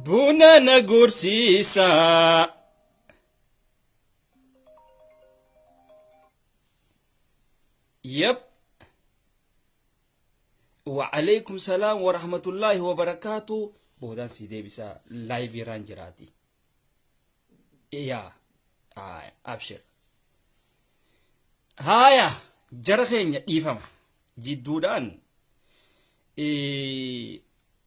buna na gursiisa yep wa alaykum salam wa rahmatullahi wa barakatuh bodan si debisa live iran jirati ya abshir haya jarxenya difama jiddudan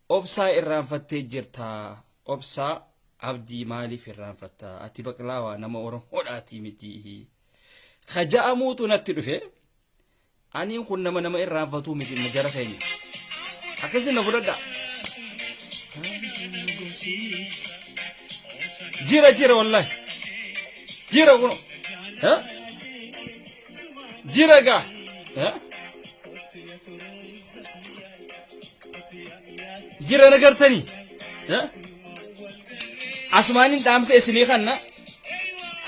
obsa irran fatte jirta obsa abdi mali firran fatta ati baklawa nama oromoodhaati miti khaja'amuutu natti dhufe ani kun nama irran fatu miti majara keenya akkasi na fudhadha jira wallahi jira kuno jira ga jira nagartani asmaanin dhaamsa isinii kanna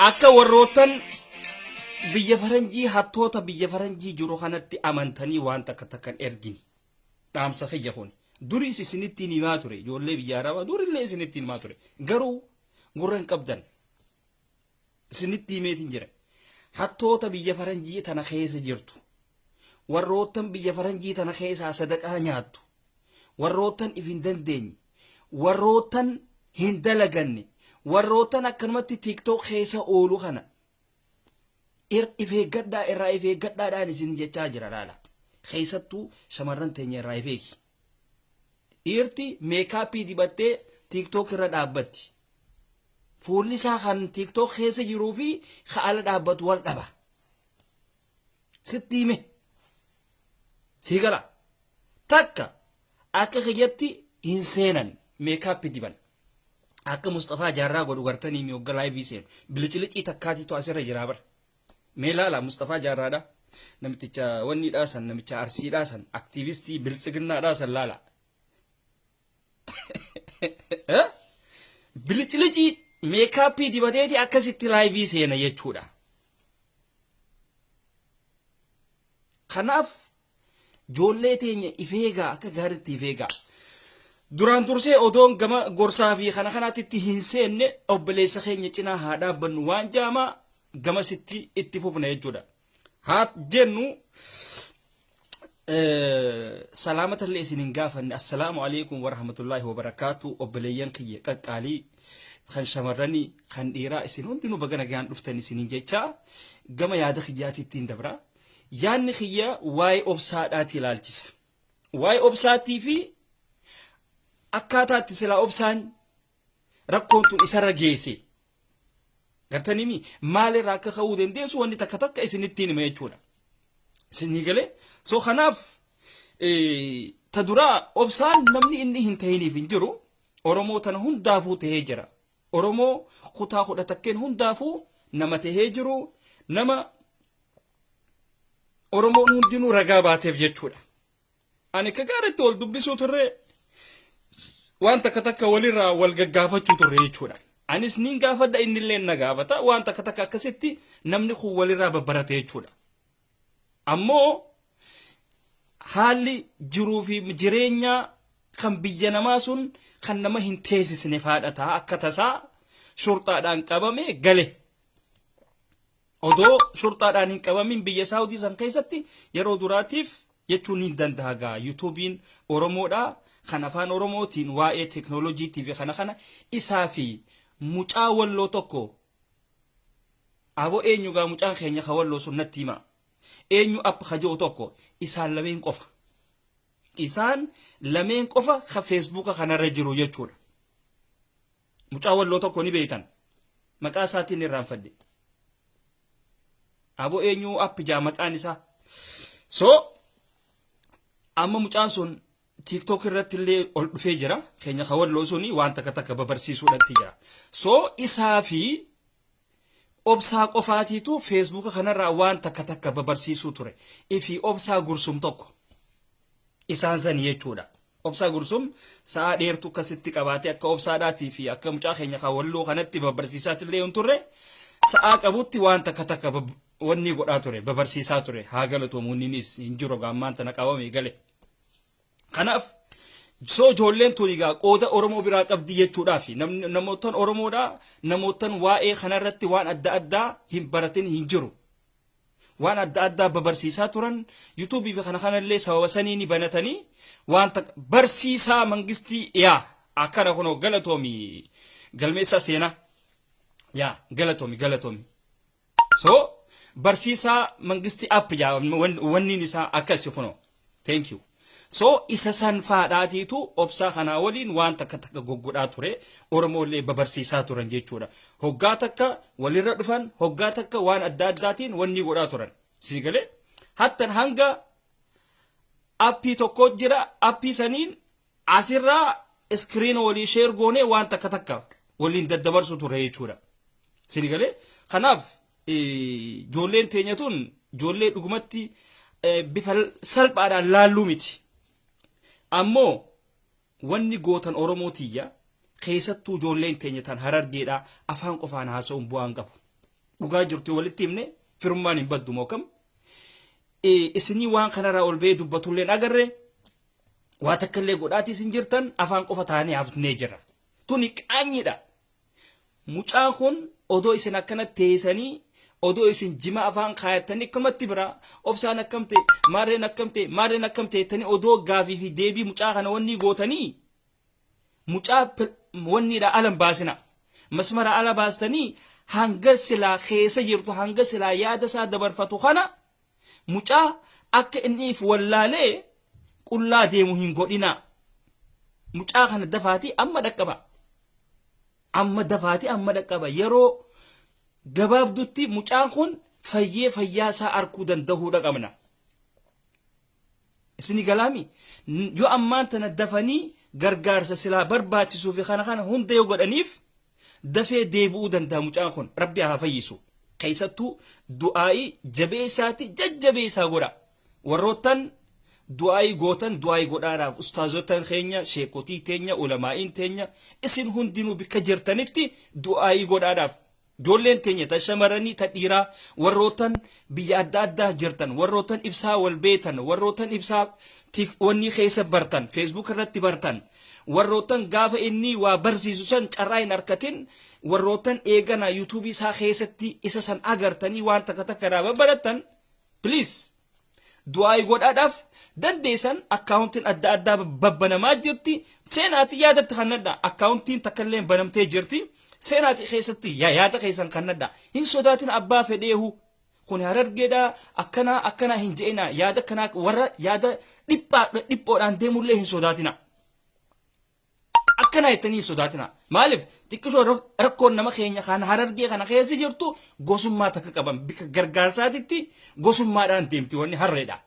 akka warrootan biyya faranjii hattoota biyya faranjii jiru kanatti amantanii waan takkan ergini dhaamsa kiyya kun duris isinitti himaa ture ijoollee biyya arabaa durillee isinitti himaa ture garuu gurran qabdan isinitti himeetiin jira hattoota biyya faranjii tana keessa jirtu warrootan biyya faranjii tana keessa sadaqaa nyaattu warrootan ifin dandeenye warrootan hin dalaganne warrootan akkanumatti tiktok keessa oolu kana ifeeggadhaa irraa ifeeggadhaadhaan isin jechaa jira laala keessattuu shamarran teenya irraa ifeegi dhiirti meekaappii dibattee tiktok irra dhaabbatti fuulli isaa kan tiktok keessa jiruu fi ala dhaabbatu wal dhaba sitti hime sii gala takka akka kiyyatti hin seenan meekaappii diban akka Mustafaa Jaarraa godhu gartanii mi hogga laayivii seenu biliciliqii takkaatiitu asirra jira bara meelaala Mustafaa Jaarraadha namticha wanni dhaasan namicha arsii dhaasan aktiivistii biltsiginnaa dhaasan laala biliciliqii meekaappii dibateeti akkasitti laayivii seena jechuudha kanaaf joollee teenya ifeegaa akka gaariitti ifeegaa duraan tursee odoon gama gorsaa fi kanaatitti hin seenne obboleessa keenya cinaa haa dhaabbannu waan jaamaa gama sitti itti fufna jechuudha haa jennu salaamata illee isinin gaafanne assalaamu alaykum wa rahmatullahi wa barakatuh obboleeyyan kiyya qaqqaalii kan shamarranii kan dhiiraa isin hundinuu baga nagaan dhuftan isinin jechaa gama yaada kiyyaatiittiin dabra yaanni kiyya waa'ee obsaadhaati ilaalchisa waa'ee obsaatii fi akkaataatti silaa obsaan rakkoon tun isarra geesse gartanimi maalirraa akka ka'uu dandeessu wanni takka isinittiin hima jechuudha isinii galee so kanaaf ta duraa obsaan namni inni hin ta'iniif hin jiru oromoo tana hundaafuu ta'ee jira oromoo kutaa kudha takkeen hundaafuu nama ta'ee jiru nama oromoon hundinuu ragaa baateef jechuudha ani ka gaaritti wal dubbisuu turre waan takka walirraa wal gaggaafachuu turre jechuudha anis nin gaafadha innillee na gaafata waan takka akkasitti namni kun walirraa babbarate jechuudha ammoo haalli jiruu fi jireenya kan biyya namaa sun kan nama hin teessisne faadhataa akka tasaa shurxaadhaan qabame gale odoo shurxaadhaan hin qabamin biyya saawudii san keessatti yeroo duraatiif jechuun hin danda'a yuutuubiin oromoodhaa kan afaan oromootiin waa'ee teknooloojiitii fi kana isaa fi mucaa walloo tokko aboo eenyu gaa mucaan keenya ka walloo sun natti hima eenyu app kajoo tokko isaan lameen qofa ka feesbuuka kanarra jiru jechuudha mucaa walloo tokko ni beeytan maqaa isaatiin irraanfadhe aboo eenyu app jaa maqaan isaa so amma mucaan sun TikTok irratti illee ol dhufee jira keenya ka walloo suni waan takka babarsiisuudhaatti jira so isaa fi obsaa qofaatiitu Facebook kanarraa waan takka babarsiisuu ture ifi obsaa gursum tokko isaan san jechuudha obsaa gursum sa'a dheertu akkasitti qabaate akka obsaadhaatii fi akka mucaa keenya ka walloo kanatti babarsiisaati illee hin turre sa'a qabutti waan takka wanni godhaa ture babarsiisaa ture haa galatoomuunninis hin jiru gaammaan tana qabame gale kanaaf So ijoolleen tun egaa qooda Oromoo biraa qabdi jechuudhaafi namootaan Oromoodha namootaan waa'ee kanarratti waan adda addaa hin baratin hin jiru. Waan adda addaa babarsiisaa turan YouTube fi kanallee sababa saniin banatanii waan barsiisaa mangistii yaa akkana kunoo galatoomi galmeessaa seenaa yaa galatoomi. So barsiisaa mangistii app yaa wanni isaa akkasi kunoo. Thank you. So isa san faadhaatiitu obsaa kanaa waliin waan takka goggodhaa ture Oromoolee babarsiisaa turan jechuudha. Hoggaa takka walirra dhufan hoggaa takka waan adda addaatiin wanni godhaa turan. Sigalee hattan hanga appii tokko jira appii saniin asirraa iskiriin walii sheer goonee waan takka waliin daddabarsu ture jechuudha. Sigalee kanaaf ijoolleen teenya tun ijoollee dhugumatti bifa salphaadhaan laalluu miti. Ammoo wanni gootan Oromootiyya keessattuu ijoolleen teenya tan Harargeedhaa afaan qofaan haasa'uun bu'aan qabu. Dhugaa jirtu walitti himne firummaan hin baddu mookam. Isinii waan kanarraa ol ba'ee dubbatulleen agarre waa takkallee godhaatii isin jirtan afaan qofa taanee hafnee jira. Tuni qaanyidha. Mucaan kun odoo isin akkanatti teessanii odoo isin jima afaan kaayatanii akkamatti bira obsaan akkamte maarreen akkamte tani odoo gaafii fi deebii mucaa kana wanni gootanii mucaa wanniidha alan baasina masmara ala baastanii hanga silaa keessa jirtu hanga silaa yaada isaa dabarfatu kana mucaa akka inniif wallaalee qullaa deemu hin godhina. Mucaa kana dafaati amma dhaqqaba yeroo gabaabdutti mucaan kun fayyaa isaa arkuu danda'uudha qabna. Isini galaami yoo ammaan tana dafanii gargaarsa silaa barbaachisuu fi kana hunda yoo godhaniif dafee deebi'uu danda'a mucaan kun rabbi haa fayyisu. Keessattuu du'aa'ii jabeessaati jajjabeessaa godha. Warroottan du'aa'ii gootan du'aa'ii godhaadhaaf ustaazotaan keenya sheekotii teenya ulamaa'iin teenya isin hundinuu bikka jirtanitti du'aa'ii godhaadhaaf. Ijoolleen teenya ta shamarranii ta dhiiraa warrootan biyya adda addaa jirtan warrootan ibsaa wal beetan warrootan ibsaa wanni keessa bartan Facebook irratti bartan warrootan gaafa inni waa barsiisu san carraa hin arkatin warrootan eegana YouTube isaa keessatti isa san agartanii waan takka irraa baratan please du'aa'ii godhaadhaaf dandeessan akkaawuntiin adda addaa babbanamaa jirti seenaati yaadatti kannadha akkaawuntiin takkallee banamtee jirti. Seenaati keessatti yaada keessan kannadha hin sodaatin abbaa fedheehu kun Harargeedhaa akkana hin je'ina yaada kana warra yaada dhiphoodhaan deemullee hin sodaatina akkana jettanii hin sodaatina maaliif xiqqisoo rakkoon nama keenya kan Harargee kana keessa jirtu gosummaa takka qaban bika gargaarsaatitti gosummaadhaan deemti wanni harreedha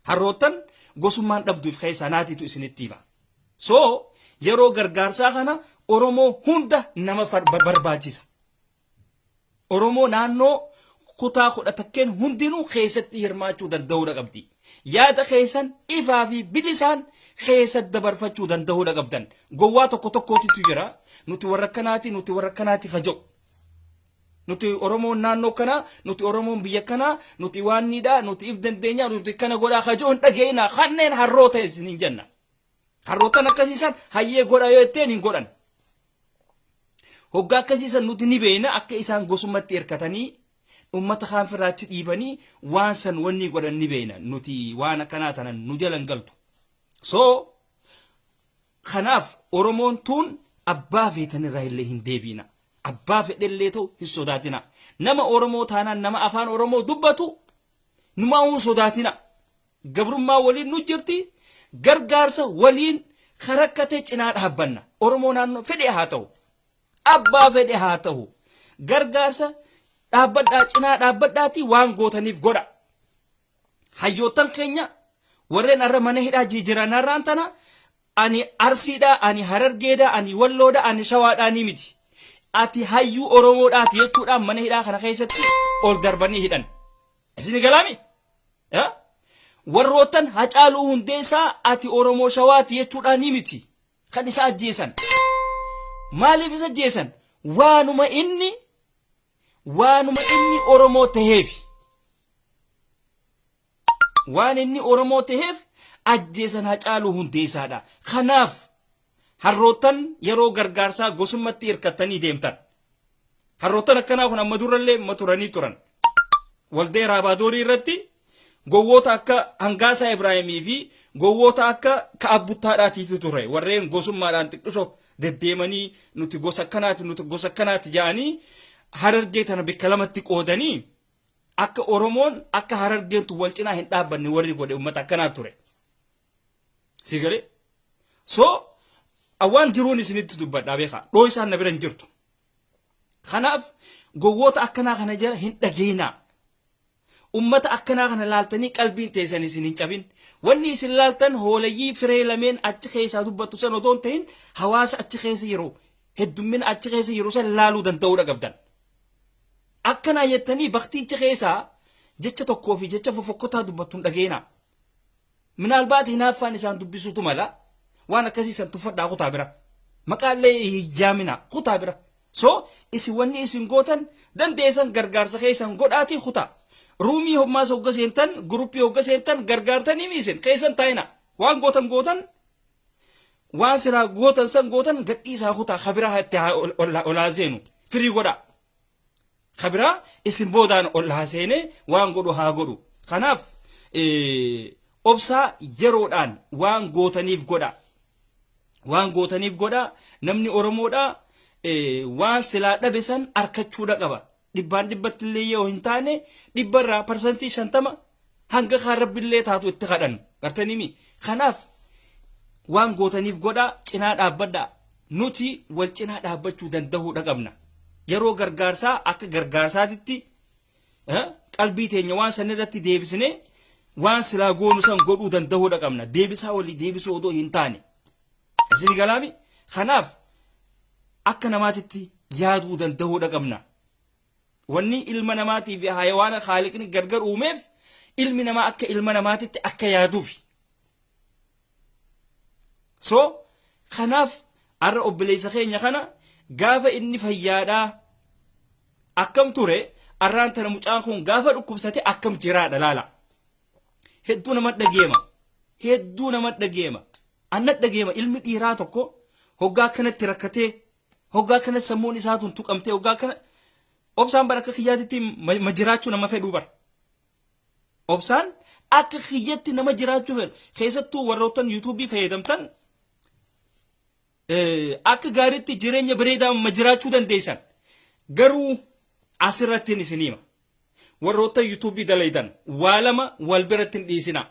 harrootan gosummaan dhabduuf keessaa naatiitu isinitti hima. So yeroo gargaarsaa kana Oromoo hunda nama barbaachisa. Oromoo naannoo kutaa kudhatakkeen hundinuu keessatti hirmaachuu danda'uudha qabdi. Yaada keessan ifaa fi bilisaan keessatti dabarfachuu danda'uudha qabdan. Gowwaa tokkootitu jira. Nuti warra kanaati kaja'u. Nuti Oromoon naannoo kana, nuti Oromoon biyya kana, nuti waan niidhaa, nuti if dandeenya, nuti kana godhaa kaja'u hin dhageeyna kanneen harroota isiniin jenna. Harrootan akkasiisan hayyee godhaa yoo jetteen hin godhan. Hoggaa akkasiisan nuti ni beena akka isaan gosummatti hirkatanii ummata kaan firaachi dhiibanii waan san wanni godhan ni beena nuti waan akkanaa tanan nu jalan galtu. So kanaaf Oromoon tun abbaa feetanirraa illee hin deebiina. Abbaa fedhellee ta'u hin sodaatina. Nama Oromoo taanaan nama afaan Oromoo dubbatu numaa hin sodaatina. Gabrummaa waliin nu jirti gargaarsa waliin karakkate cinaa dhaabbanna. Oromoo naannoo fedhe haa ta'u. Abbaa fedhe haa ta'u gargaarsa dhaabbadhaa cinaa dhaabbadhaati waan gootaniif godha. Hayyootan keenya warreen arra mana hidhaa jiranarraan tana ani Arsiidhaa ani Harargeedhaa ani Walloodhaa ani Shawaadhaa ni miti. Ati hayyuu Oromoodhaati jechuudhaan mana hidhaa kana keessatti ol darbanii hidhan. Isin galaami? Warrootan Hacaaluu Hundeessaa ati Oromoo Shawaati jechuudhaan ni miti. Kan isa ajjeesan. Maaliif isa ajjeesan? Waanuma inni Oromoo taheefi. waan inni oromoo ta'eef ajjeesan Hacaaluu Hundeessaadha. Kanaaf harrootan yeroo gargaarsaa gosummatti hirkattanii deemtan. Harrootan akkanaa kun amma durallee maturanii turan. Waldee Raabaadorii irratti gowwoota akka Hangaasaa Ibraahimii fi gowwoota akka Ka'abbuttaadhaatiitu ture. Warreen gosummaadhaan xiqqisoo deddeemanii nuti gosa akkanaati jedhanii Harargee tana bakka lamatti qoodanii akka Oromoon akka Harargeentu wal cinaa hin dhaabbanne warri godhe uummata akkanaa ture. Sigalee so awwaan jiruun isinitti dubbadhaa beekaa dhoo isaan na bira hin jirtu. Kanaaf gowwoota akkanaa kana jala hin dhageenaa. Ummata akkanaa kana laaltanii qalbiin teessan isin hin cabin. Wanni isin laaltan hoolayyii firee lameen achi keessaa dubbattu san odoo hin ta'in hawaasa achi keessa yeroo heddummina achi keessa yeroo san laaluu danda'uudha qabdan. Akkanaa jettanii baktiicha keessaa jecha tokkoo fi jecha fofokkotaa dubbattu hin dhageenaa. Minaalbaat hinaaffaan isaan dubbisuutu mala waan akkasii san tuffadhaa kutaa bira. Maqaallee hijjaamina kutaa bira. So isin wanni isin gootan dandeessan gargaarsa keessan godhaatii kutaa. Ruumii hommaas hogga seentan guruppii hogga seentan gargaartanii miisin keessan taa'ina waan gootan waan siraa gootan san gootan gadhiisaa kutaa kabiraa itti olaa seenu firii godha. Kabiraa isin boodaan olaa seene waan godhu haa godhu. Kanaaf obsaa yeroodhaan waan gootaniif godha. Waan gootaniif godha namni Oromoodha waan silaa dhabe san arkachuudha qaba. Dhibbaan dhibbatti illee yoo hin taane dhibbarraa parsantii 50 hanga kaan rabbillee taatu itti kadhan gartaniimi. Kanaaf waan gootaniif godha cinaa dhaabbadha. Nuti wal cinaa dhaabbachuu danda'uudha qabna. Yeroo gargaarsaa akka gargaarsaatitti qalbii teenya waan san irratti deebisne waan silaa goonu san godhuu danda'uudha qabna. Deebisaa walii deebisuu odoo hin taane. Isin galaami. Kanaaf akka namaatitti yaaduu danda'uudha qabna. Wanni ilma namaatiif hayawaana Haaliqni gargar uumeef ilmi namaa akka ilma namaatitti akka yaaduuf. So kanaaf arra obboleessa keenya kana gaafa inni fayyaadhaa akkam ture arraan tana mucaan kun gaafa dhukkubsate akkam jiraadha laala. Hedduu nama dhageema. Anna dhageema ilmi dhiiraa tokko hoggaa kanatti rakkatee hoggaa kana sammuun isaatuun tuqamtee hoggaa kana obsaan bara akka kiyyaatitti majiraachuu nama fedhuu bara. Obsaan akka kiyyatti nama jiraachuu fedhu keessattuu warroottan yuutuubii fayyadamtan akka gaariitti jireenya bareedaa majiraachuu dandeessan. Garuu asirratti isin hima. Warroottan yuutuubii dalaydan waa lama wal biratti hin dhiisina.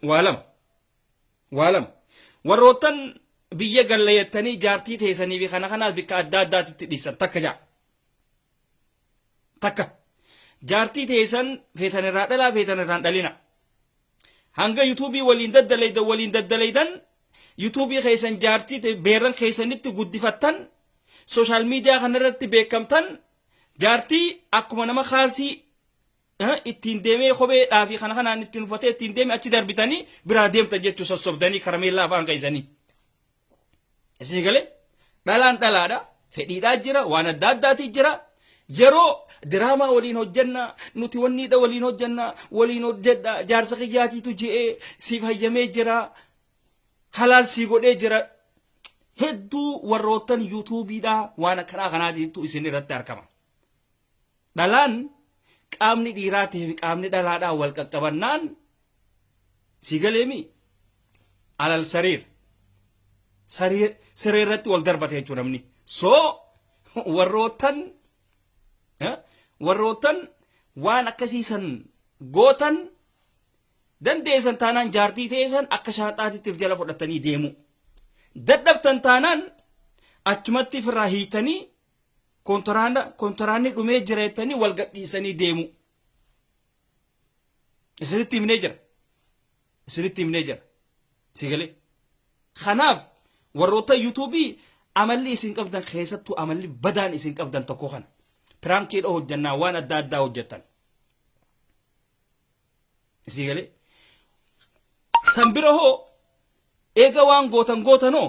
Waa lama. Warroottan biyya gallayattanii jaartii teessanii fi kana kanaas bikka adda addaatitti dhiisan takka jaa. Takka jaartii teessan feetan irraa dhalaa feetan irraan dhalina. Hanga yuutuubii waliin daddalaydan yuutuubii keessan jaartii beeran keessanitti guddifattan sooshaal miidiyaa kanarratti beekamtan jaartii akkuma nama kaalsii ittiin deemee kopheedhaa fi kana kanaan ittiin uffatee ittiin deeme achi darbitanii biraa deemta jechuu sossobdanii karameellaa afaan keessanii. Isin galee dhalaan dhalaadha fedhiidhaa jira waan adda addaatii jira. Yeroo diraamaa waliin hojjanna nuti wanniidha waliin hojjedha jaarsa kiyyaatiitu je'ee siif hayyamee jira halaal sii godhee jira. Hedduu warroottan yuutuubiidha waan akkanaa kanaatiitu isin irratti argama. Dhalaan qaamni dhiiraatii fi qaamni dhalaadhaa wal qaqqabannaan sii galeemi alal siree irratti wal darbate jechuudha namni. So warroottan waan akkasiisan gootan dandeessan taanaan jaartii teessan akka shaanxaatiif jala fudhatanii deemu. Dadhabtan taanaan achumatti firraa hiitanii kontiraanni dhumee jireettanii wal gadhiisanii deemu. Isinitti himnee jira. Sigalee. Kanaaf warroota yuutuubii amalli isin qabdan keessattuu amalli badaan isin qabdan tokko kana. Piraankiidha hojjannaa waan adda addaa hojjettan. Sigalee. Sanbira hoo eega waan gootanoo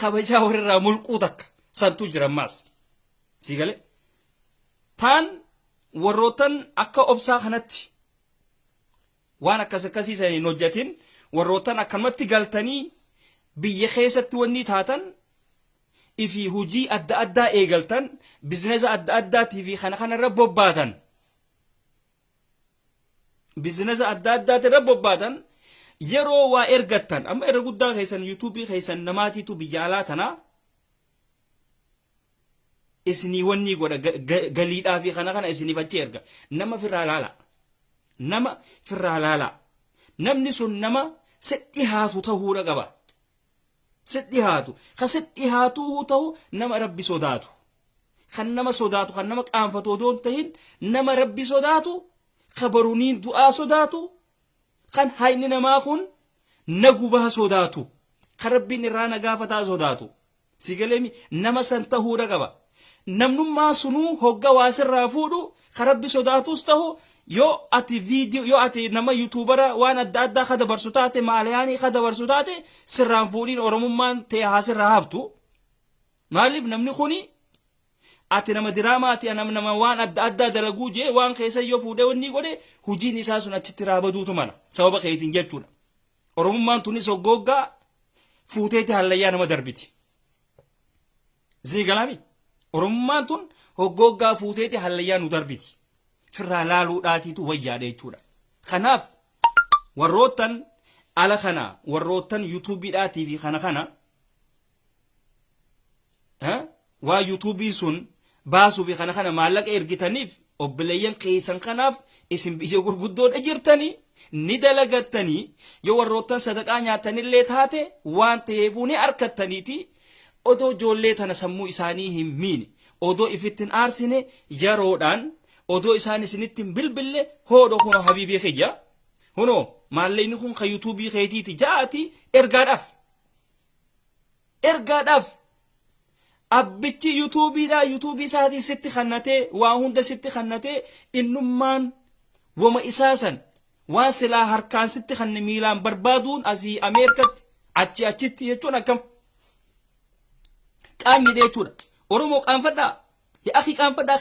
kabajaa warrirraa mulquu takka santu jira maas. Sigalee. Taan warrootan akka obsaa kanatti waan akkasii saniin hojjetin warroottan akkamatti galtanii biyya keessatti wanni taatan ifi hujii adda addaa eegaltan bizinesa adda addaatii fi kana irra bobbaatan bizinesa adda addaati irra bobbaatan yeroo waa ergattan amma irra guddaa keessan yuutuubii keessan namaatiitu biyya alaa tanaa isinii wanni godha galiidhaa fi kana isiniif achi erga nama firraa laala namni sun nama sedhi haatu ta'uudha qaba sedhi haatu ka sedhi haatu ta'u nama rabbi sodaatu kan nama sodaatu kan nama qaanfatu odoon tahin nama rabbi sodaatu kabaruniin du'aa sodaatu kan hayni namaa kun nagubaa sodaatu kan rabbiin irraa nagaafataa sodaatu sigaleemi nama san ta'uudha qaba namnummaa sunuu hogga waasirraa fuudhu kan rabbi sodaatus ta'u yoo ati video yoo ati nama youtubera waan adda addaa ka dabarsu taate maalayaanii ka dabarsu taate sirraan fuudhiin oromummaan ta'e haasirraa haftu maaliif namni kuni ati nama diraamaa ati nama waan adda addaa dalaguu jee waan keessa yoo fuudhee wanni godhe hujiin isaa sun achitti raabaduutu mala sababa keetiin jechuudha oromummaan tunis hoggoggaa fuuteeti hallayyaa nama darbiti ziigalaami oromummaan tun hoggoggaa fuuteeti hallayyaa nu darbiti firraa laaluudhaatiitu wayyaadha jechuudha kanaaf warroottan ala kana warroottan yuutuubiidhaatii fi kana waa yuutuubii sun baasuu fi kana maallaqa ergitaniif obboleeyyan keessan kanaaf isin biyya gurguddoodha jirtanii ni dalagattanii yoo warroottan sadaqaa nyaatanillee taate waan ta'eefuu ni arkattaniiti odoo ijoollee tana sammuu isaanii hin miine odoo ifittin aarsine yeroodhaan odoo isaan isinittin bilbille hoodho kuno habiibii kiyya huno maallayni kun ka yuutuubii keetiiti jaati ergaadhaaf abbichi yuutuubiidhaa yuutuubii isaatii sitti kannatee waa hunda sitti kannatee innummaan wama isaasan waan silaa harkaan sitti kanne miilaan barbaaduun asii ameerikatti achitti jechuun akkam qaanyidhe jechuudha oromoo qaanfadhaa ya akhi qaanfadhaa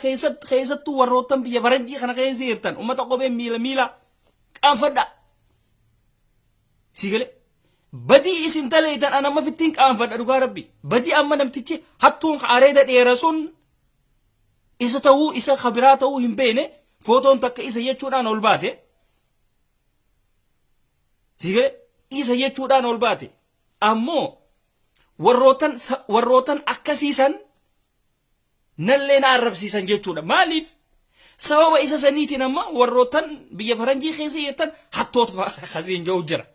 keessattuu warroottan biyya faranjii kana keessa jirtan ummata qobee miila qaanfadhaa sigale badii isin talaytan anama fittiin qaanfadha dhugaa rabbi badii amma namtichi hattuun areeda dheera sun isa ta'uu isa khabiraa ta'uu hin beene footoon takka isa jechuudhaan ol baate sigale isa jechuudhaan ol baate ammoo warrootan akkasiisan nallee na arrabsiisan jechuudha maaliif sababa isa saniitiin amma warrootan biyya faranjii keessa jirtan hattoota akkasiin jiru jira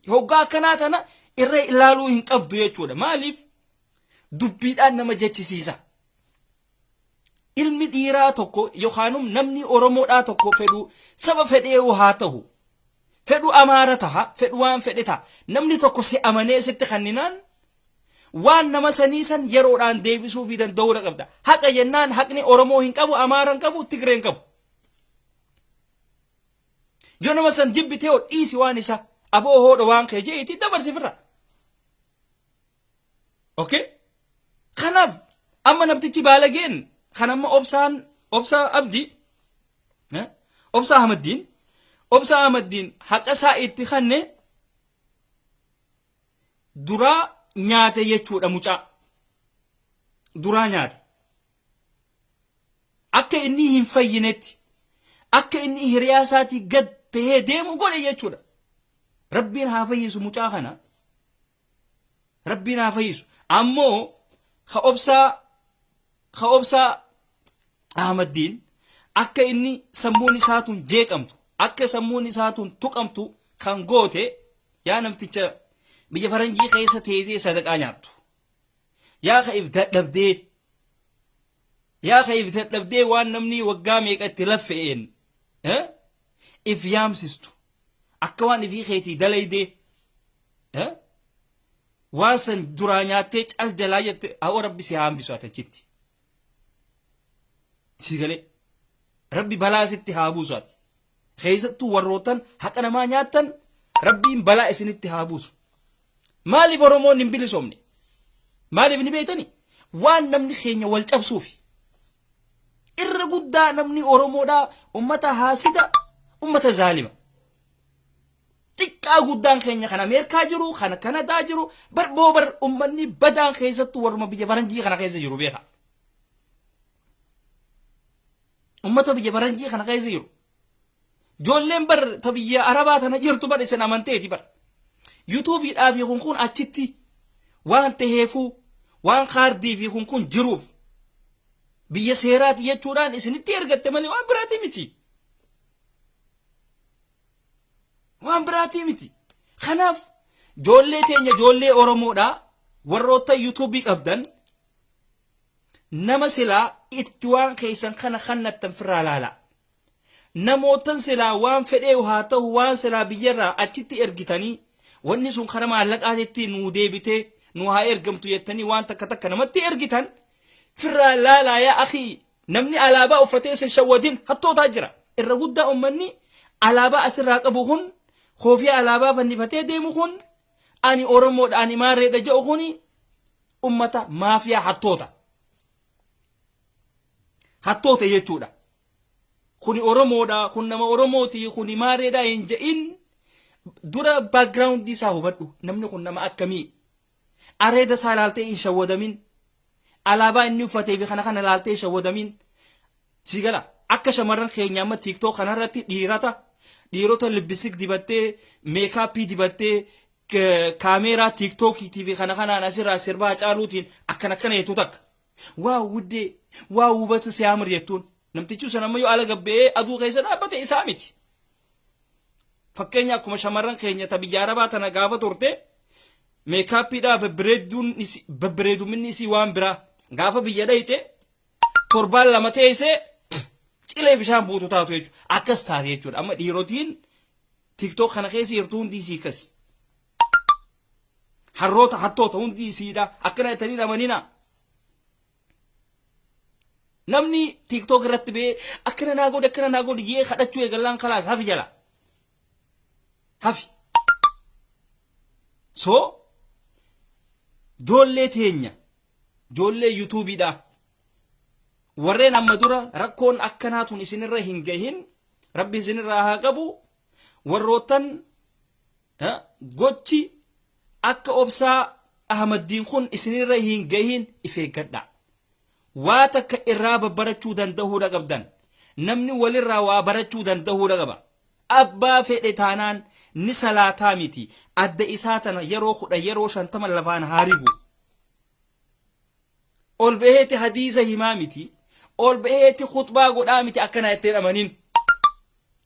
hoggaa akkanaa tana irra ilaaluu hin qabdu jechuudha maaliif dubbiidhaan nama jechisiisa ilmi dhiiraa tokko yookaanum namni oromoodhaa tokko fedhu saba fedhee haa ta'u fedhu amaara taha fedhu waan fedhe taha namni tokko si amanee sitti kanninaan waan nama saniisan yeroodhaan deebisuu fi danda'uudha qabda haqa jennaan haqni oromoo hin qabu amaara hin qabu tigree hin qabu yoo nama san jibbitee oo dhiisi waan isa aboo hoodha waan kee jeeti dabarsifirra okay kanaaf amma namtichi baalageen kan amma obsaa abdii obsaa ahmaddiin haqa isaa itti kanne duraa nyaate jechuudha mucaa duraa nyaate akka inni hin fayyinetti akka inni hiriyaa isaatii gad ta'ee deemu godhe jechuudha rabbiin haa fayyisu mucaa kana rabbiin haa fayyisu ammoo ka obsaa ahmaddiin akka inni sammuun isaatun jeeqamtu akka sammuun isaatun tuqamtu kan goote yaa namticha biyya faranjii keessa teessee sadaqaa nyaattu yaa ka if dadhabdee waan namni waggaa meeqatti laffe'een if yaamsistu akka waan ifii keetii dalaydee waan san duraa nyaattee cal jalaa jette hawwa rabbi si haambisu atachitti sigale rabbi balaa sitti haa buusu ati keessattuu warrootan haqa namaa nyaattan rabbiin balaa isinitti haa buusu maaliif oromoon hin bilisoomne maaliif ni beetani waan namni keenya wal cabsuufi irra guddaa namni oromoodhaa ummata haasida ummata zaalima xiqqaa guddaan keenya kan Ameerikaa jiru kan Kanadaa jiru bar ummanni badaan keessattuu warma biyya faranjii kana keessa jiru beeka. Ummata biyya faranjii kana keessa jiru. Ijoolleen bar ta biyya Arabaa tana jirtu bar isin amanteeti bar. YouTube'idhaa fi kun achitti waan ta'eefuu waan kaardii fi kun jiruuf biyya seeraati jechuudhaan isinitti ergatte malee waan biraati miti. Waan biraati miti. Kanaaf ijoollee teenya ijoollee Oromoodhaa warroota YouTube'ii qabdan nama silaa itti waan keessan kana kannattan firraa laala. Namootan silaa waan fedhee haa ta'u waan silaa biyyarraa achitti ergitanii wanni sun kana maallaqaatitti nuu deebitee nuu haa ergamtu jettanii waan takka namatti ergitan firraa laalaa yaa akhi namni alaabaa uffatee sin shawwadin hattootaa jira. Irra guddaa ummanni alaabaa asirraa qabu kun Khofia alaabaa fannifatee deemu kun ani Oromoodha ani Maareedha jedhu kuni ummata maafiyaa hattoota. Hattoota jechuudha. Kuni Oromoodha kun nama Oromooti kuni Maareedha hin je'in dura background isaa hubadhu namni kun nama akkamii areeda isaa laaltee hin shawwadamin alaabaa inni uffatee fi kana laaltee hin shawwadamin sigala akka shamarran keenya amma TikTok kanarratti dhiirota libbisik dibattee meekaappii dibattee kaameeraa TikTok TV kanaan asirraa sirbaa caaluutiin akkana heetu takka waa wuddee waa hubatu siyaamir jettuun namtichi sun amma yoo ala gabbee aduu keessa dhaabbate isaa miti. Fakkeenya akkuma shamarran keenya ta biyya Arabaa tana gaafa turte meekaappiidhaa babbareeduminni isii waan biraa gaafa biyya dhayite torbaan lama teessee cilee bishaan buutu taatu jechuudha. Akkas taate jechuudha. Amma dhiirotiin TikTok kana keessa jirtu hundi isii akkasi. Harroota hattoota hundi isiidha. Akkana jettanii dhamanina. Namni TikTok irratti ba'ee akkana naa godhe jee kadhachuu eegallaan kalaas hafi jala. Hafi. So ijoollee teenya ijoollee YouTube'idha. Warreen amma dura rakkoon akkanaatuun isinirra hin gahin rabbi isinirraa haa qabu warrootan gochi akka obsaa Ahmaddiin kun isinirra hin gahin ifeeggadha. Waa takka irraa babbarachuu danda'uudha qabdan namni walirraa waa barachuu danda'uudha qaba. Abbaa fedhe taanaan ni salaataa miti adda isaa tana yeroo 10 yeroo 50 lafaan haarigu ol baheeti hadiisa himaa miti ol baheeti khutbaa godhaa miti akkana jettee amanin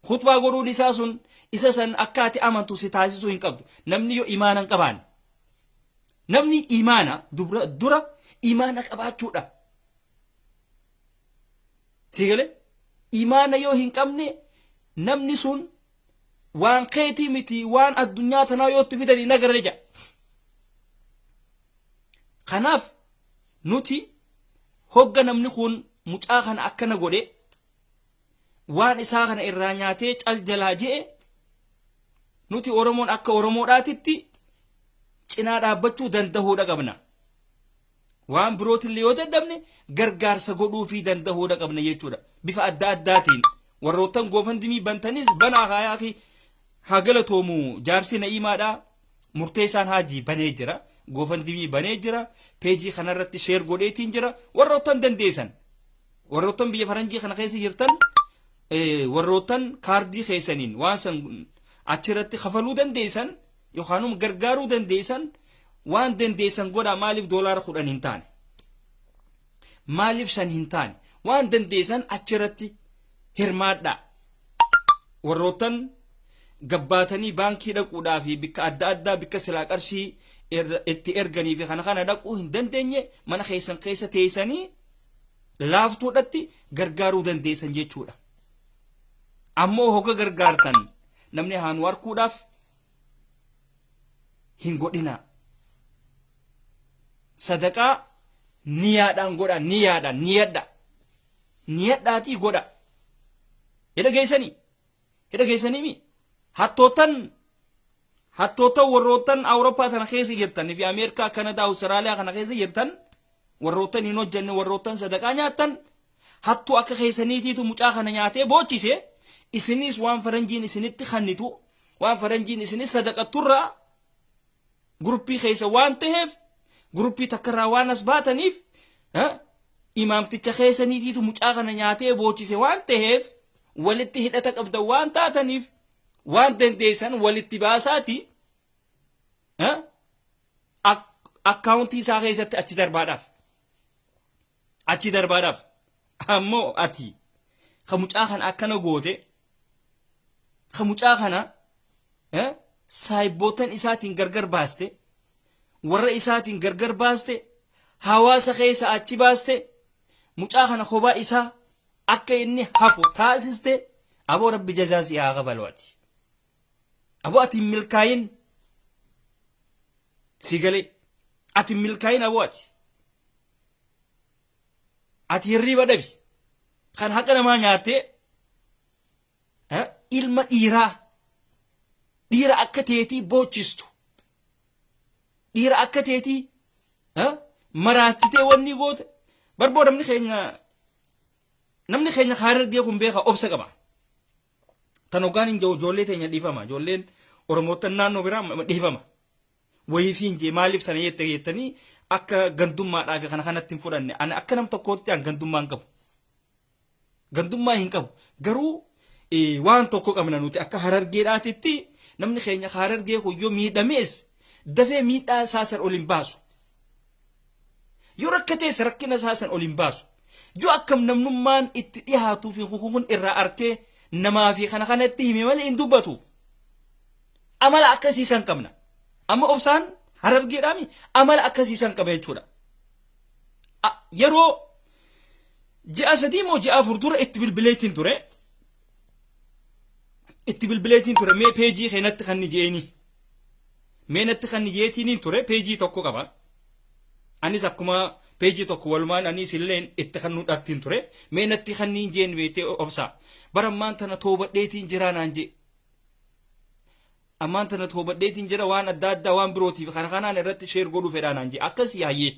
khutbaa godhuun isaa sun isa san akkaati amantu si taasisuu hin qabdu. Namni yoo imaana qabaan namni imaana dura imaana qabaachuudha. Sigale imaana yoo hin qabne namni sun waan keetii miti waan addunyaa tanaa yoo fidanii nagarre ja. Kanaaf nuti hogga namni kun mucaa kana akkana godhe waan isaa kana irraa nyaatee cal jalaa je'e nuti Oromoon akka Oromoodhaatitti cinaa dhaabbachuu danda'uudha qabna. Waan birootillee yoo dadhabne gargaarsa godhuu fi danda'uudha qabna jechuudha. Bifa adda addaatiin warroottan goofandimii bantanis banaa haayaati haa galatoomu jaarsi na'iimaadha murteessaan haajii banee jira. Goofandimii banee jira peejii kanarratti sheer godheetiin jira warroottan dandeessan warroottan biyya faranjii kana keessa jirtan warroottan kaardii keessaniin waan san achirratti kafaluu dandeessan yookaan gargaaruu dandeessan waan dandeessan godhaa. Maaliif doolaara 10 hin taane maaliif 5 hin taane waan dandeessan achirratti hirmaadha. Warroottan gabbaatanii baankii dhaquudhaa fi bikka adda addaa bikka silaa qarshii itti erganii fi kana dhaquu hin dandeenye mana keessan keessa teessanii laaftuudhatti gargaaruu dandeessan jechuudha. Ammoo hogga gargaartan namni haanu harkuudhaaf hin godhina. Sadaqaa niyaadhaan godha niyadhaatii godha. Hidha geessanii mi hattoota warroottan Awurooppaa tana keessa jirtan fi Ameerikaa Kanadaa Awustiraaliyaa kana keessa jirtan warroottan hin hojjanne warroottan sadaqaa nyaattan hattuu akka keessaniitiitu mucaa kana nyaatee boochise isinis waan faranjiin isinitti kannitu waan faranjiin isin sadaqaturra gruppii keessa waan ta'eef gruppii takkarraa waan as baataniif imaamticha keessaniitiitu mucaa kana nyaatee boocise waan ta'eef walitti hidhata qabda waan taataniif waan dandeessan walitti baasaati akkaawuntii isaa keessatti achi darbaadhaaf ammoo ati ka mucaa kana akkana goote ka mucaa kana saayibbootan isaatiin gargar baaste warra isaatiin gargar baaste hawaasa keessa achi baaste mucaa kana kophaa isaa akka inni hafu taasiste aboo rabbi jazaasi haa qabalu aboo ati milkaayin sigalee ati milkaayin aboo ati hirriiba dhabi kan haqa namaa nyaattee ilma dhiira akka teetii boochistu dhiira akka teetii maraachitee wanni goote barboo namni keenya Harargee kun beeka obsa qaba tan hoggaan hin ijoollee teenya dhiifama ijoolleen oromootan naannoo biraa dhiifama wayiifiin jee maaliif tana jettanii akka gandummaadhaa fi kana kanatti hin fudhanne ani akka nam tokkootti an gandummaa hin qabu garuu waan tokko qabna nuti akka Harargeedhaatitti namni keenya Harargee kun yoo miidhamees dafee miidhaa isaasan ol hin baasu yoo rakkatees rakkina isaasan ol hin baasu yoo akkam namnummaan itti dhihaatuu fi kun irraa arkee namaa fi kana kanatti hime malee hin dubbatu amala akkasiisan qabna amma obsaan Harargeedhaami amala akkasiisan qaba jechuudha yeroo ji'a 3 moo ji'a 4 dura itti bilbileetiin ture mee peejii keenatti kan ni jeeni mee natti kan ni jeetiin ture peejii tokko qaba anis akkuma peejii tokko walumaan anis illeen itti kan nu dhattiin ture mee natti kan ni jeen beete obsa barammaan tana toobadheetiin jira naan je ammaan tana toobadheetiin jira waan adda waan birootiif kana kanaan irratti sheer godhu fedhaa naan je akkas yaayyee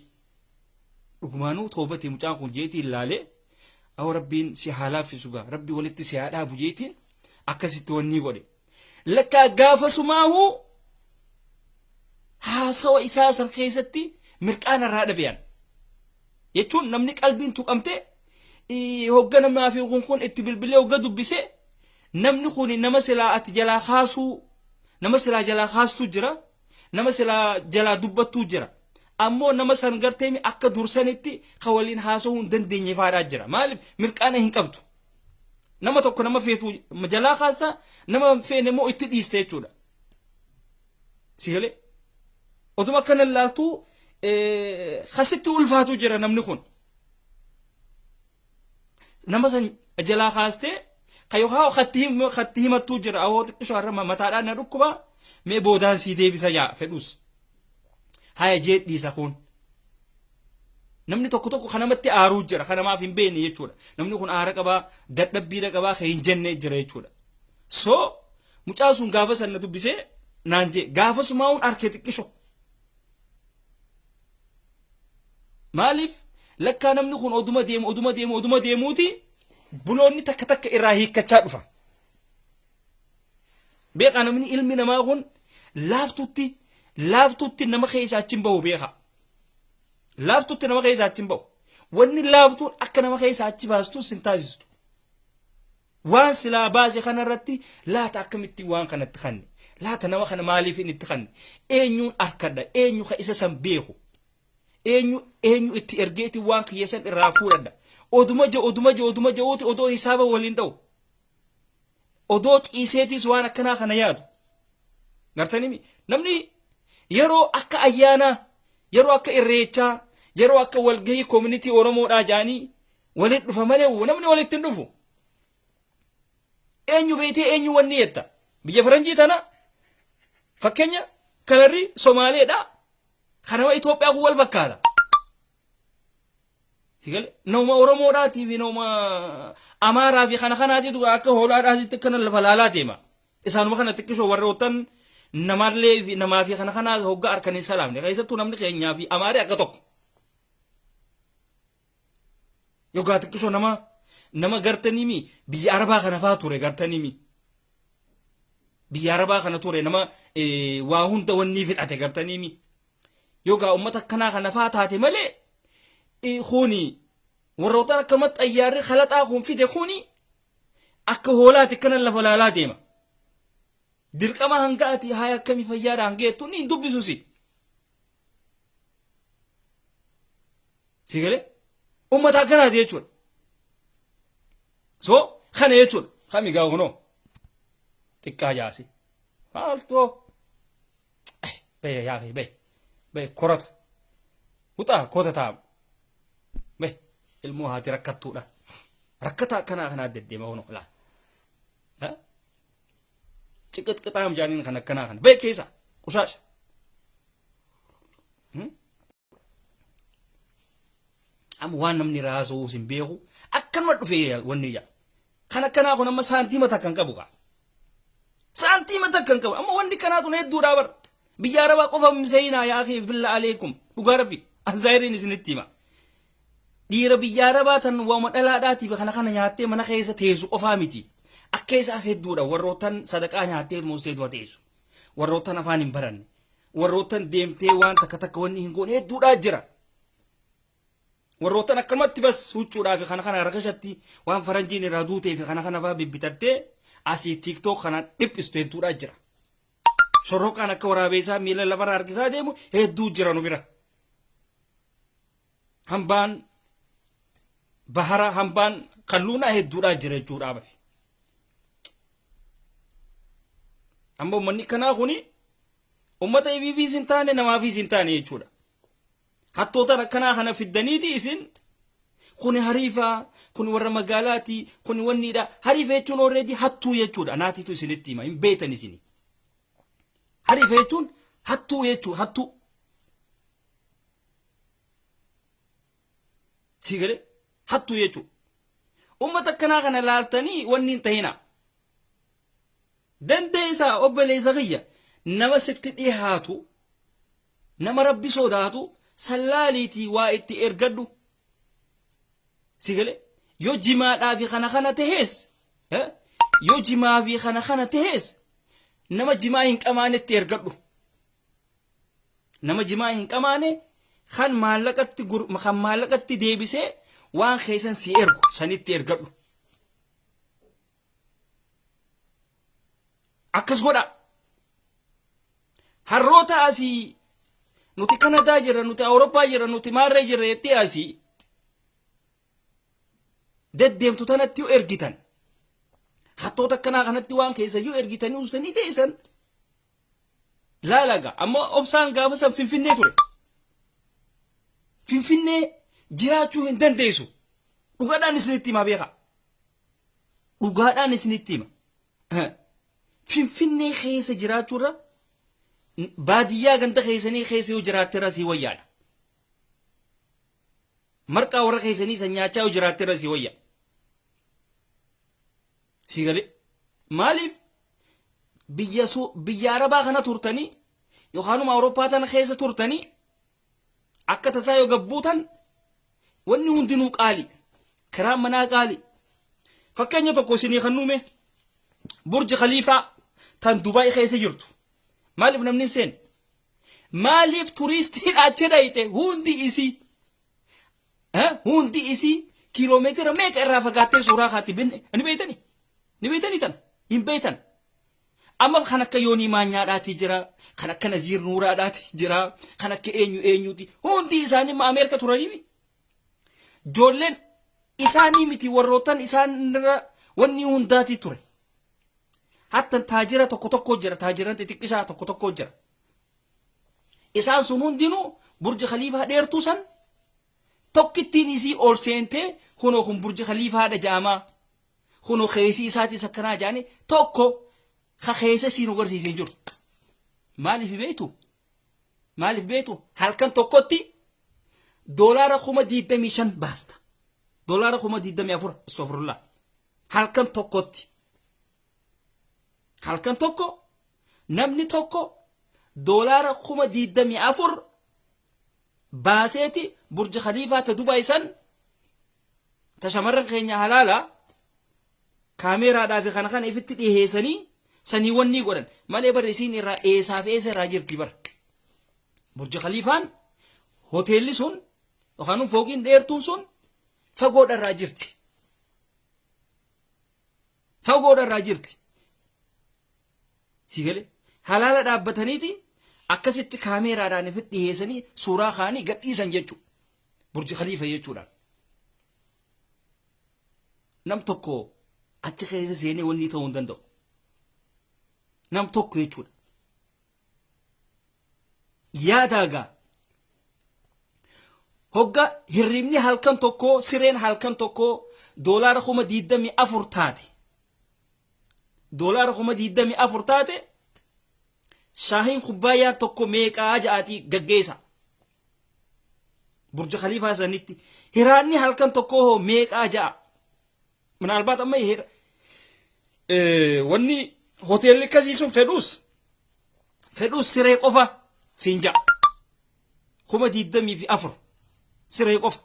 dhugumaanuu toobate mucaan kun jeetiin laalee aw rabbiin si haalaafisu gaa rabbi walitti si haadhaabu jeetiin akkasitti wanni godhe lakkaa gaafa sumaahu haasawa isaa san keessatti mirqaana irraa dhabeyan jechuun namni qalbiin tuqamte hogganamaa fi kun itti bilbilee hogga dubbise namni kun nama silaa ati jalaa kaasuu nama silaa jalaa kaastuu jira nama silaa jalaa dubbattuu jira ammoo nama san garteemi akka dursanitti ka waliin haasawuu hin dandeenye faadhaa jira maaliif mirqaana hin qabdu nama tokko nama feetu jalaa kaasta nama feene moo itti dhiiste jechuudha sigalee otuma akkana laaltu khasitti ulfaatu jira namni kun nama san jalaa kaaste kayohaa khatti himattuu jira awoo xiqqisho harama mataadhaan na dhukkuba mee boodaan sii deebisa yaa fedhus haya jeedhiisa kun namni tokko kanamatti aaruu jira kanamaaf hin beekne jechuudha namni kun aara qabaa dadhabbiidha qabaa ka hin jenne jira jechuudha so mucaa sun gaafa san na dubbisee naan jee gaafa sumaa'uun arkee xiqqisho maaliif lakkaa namni kun oduma deemuuti buloonni takka irraa hiikkachaa dhufa beekaa namni ilmi namaa kun laaftutti nama keessa achiin bahu beeka laaftutti nama keessa achiin bahu wanni laaftuun akka nama keessa achi baastu sin taasistu waan silaa baase kanarratti laata akkamitti waan kanatti kanne laata nama kana maaliif itti kanne eenyuun arkadha eenyu ka isa san beeku eenyu itti ergeeti waan kiyyeessan irraa fuudhadha oduma je'uuti odoo hisaaba waliin dha'u odoo ciiseetis waan akkanaa kana yaadu gartanii namni yeroo akka ayyaanaa yeroo akka irreechaa yeroo akka walgahii community oromoodhaa jaanii waliin dhufa malee namni walitti hin dhufu eenyu beetee eenyu wanni jetta biyya faranjii tana fakkeenya kalarri Somaaleedha kanama Itoophiyaa kun wal fakkaata nama oromoodhaatii fi nama amaaraa fi kana kanaatiitu akka hoolaadhaatitti kana lafa laalaa deema isaanuma kana xiqqisoo warrootan namallee fi namaa fi kana kanaa hoggaa harkanii salaamne keessattuu namni keenyaa fi amaaree akka tokko yogaa xiqqisoo nama gartaniimi biyya arabaa kana faa ture gartaniimi biyya arabaa kana ture nama waa hunda wanni fidhate gartanii mi yoga ummata kana kana faataate malee khuni warroota akkamat ayyaarri khalaxaa kun fide khuni akka hoolaati kana lafa laalaa deema dirqama hangaati haya akkami fayyaadha hangeettu ni dubbisusi sigale ummata kanaati jechuudha so kana jechuudha kami gaa kuno xiqqaa jaasi maaltoo bee yaa bee korata utaa kota taa'u bee ilmoo haati rakkattuudha rakkata kana deddeema kuno laa ciqixqixaam jaaniin kana bee keessa qusaasha am waan namni raasuu sin beeku akkanuma dhufee wanni yaa kana kun amma saantiima takkan qabu kaa saantiima takkan qabu amma wanni kanaa tun hedduudha bar biyya arabaa qofa miseenaa yaa akhi billa aleekum dhugaa rabbi azaayirin isinitti hima dhiira biyya arabaa tan waama dhalaadhaatiif kana nyaattee mana keessa teessu qofaa miti akka isaas hedduudha warrootan sadaqaa nyaattee muuseetuma teessu warrootan afaan hin baranne warrootan deemtee waan takka wanni hin goone hedduudhaa jira warrootan akkamatti bas huccuudhaaf kana rakashatti waan faranjiin irraa duutee fi kana baa bibbitattee asii tiktok kana dhiphistu hedduudhaa jira shorroqaan akka waraabeessaa miila lafarraa harkisaa deemu hedduu jira nu bira hambaan bahara hambaan kalluunaa hedduudhaa jira jechuudhaa bafe amma ummanni kanaa kuni ummata ibiifiis hin taane namaafis hin taane jechuudha hattoota akkanaa kana fiddaniiti isin kuni hariifa kuni warra magaalaati kuni wanniidha hariifa jechuun already hattuu jechuudha naatitu isinitti hima hin beetan isini hariifa jechuun hattuu jechuu hattuu sigale hattuu jechuu ummata akkanaa kana laaltanii wanni hin tahina dandeessaa obboleessa kiyya nama sitti dhihaatu nama rabbi sodaatu sallaaliitii waa itti ergadhu sigale yoo jimaadhaa fi kana tahees yoo jimaa fi kana tahees nama jimaa hin qamaane itti ergadhu nama jimaa hin qamaane kan maallaqatti deebisee waan keessan si ergu sanitti ergadhu akkas godha harroota asii nuti Kanadaa jira nuti Awurooppaa jira nuti maarree jira jettee asii deddeemtu tanatti yoo ergitan hattoota akkanaa kanatti waan keessa yoo ergitanii usanii teessan laalaga amma obsaan gaafa san finfinnee ture finfinnee jiraachuu hin dandeessu dhugaadhaan isinitti hima beeka dhugaadhaan isinitti hima finfinnee keessa jiraachuurra baadiyyaa ganda keessanii keessa yoo jiraatteera sii wayyaadha marqaa warra keessanii san nyaachaa yoo jiraatteera sii wayyaa sii galee maaliif biyya arabaa kana turtanii yookaanuma Awurooppaa tana keessa turtanii akka tasaa yoo gabbuutan wanni hundinuu qaali kiraan manaa qaali fakkeenya tokko isinii kan nuume burji khaliifaa tan Dubaay keessa jirtu maaliif namni seen maaliif turistiin achi dhayite hundi isii kiiloomeetira meeqa irraa fagaattee suuraa kaatti binne ni beeytanii tan hin beeytan amma kan akka yoonii maanyaadhaati jira kan akka Naziir Nuuraadhaati jira kan akka eenyuuti hundi isaanii ma Ameerika turanii joolleen isaanii miti warrootan isaanirra wanni hundaati ture hatta taajira tokko jira taajiran xixiqqishaa tokko jira isaan sun hundinuu burji khaliifaa dheertuu san tokkittiin isii ol seentee kunoo kun burji khaliifaadha jaamaa kunoo keessi isaatis akkanaa jaanii tokko keessa siin agarsiisee jiru maaliif beektu halkan tokkotti doolaara 25,000 baasta doolaara 24,000 astaghfirullah halkan tokko namni tokko doolaara 24,000 baaseeti burji khaliifaa ta Dubaay san ta shamarran keenya halaala kaameeraadhaa fi kana ifitti dhiheessanii sanii wanni godhan malee bar isiin irraa eesaaf eessa irraa jirti bar Burj Khalifaan hoteelli sun yookaan fooqiin dheertuun sun fagoodha irraa jirti fagoodha irraa jirti sigale halaala dhaabbataniiti akkasitti kaameeraadhaan ifi dhiyeessanii suuraa kaanii gadhiisan jechuudha Burj Khalifa jechuudha nam tokko achi keessa seenee wanni ta'uu hin danda'u nam tokko jechuudha yaadaagaa hogga hirribni halkan tokko sireen halkan tokko doolaara 24 taate doolaara 24 taate shaahiin kubbaayyaa tokko meeqaa ja'aati gaggeessa Burj Khalifa sanitti hiraanni halkan tokko hoo meeqaa ja'a manaalbaat amma wanni hoteelli kasii sun fedhuus siree qofa siin ja'a 24 siree qofa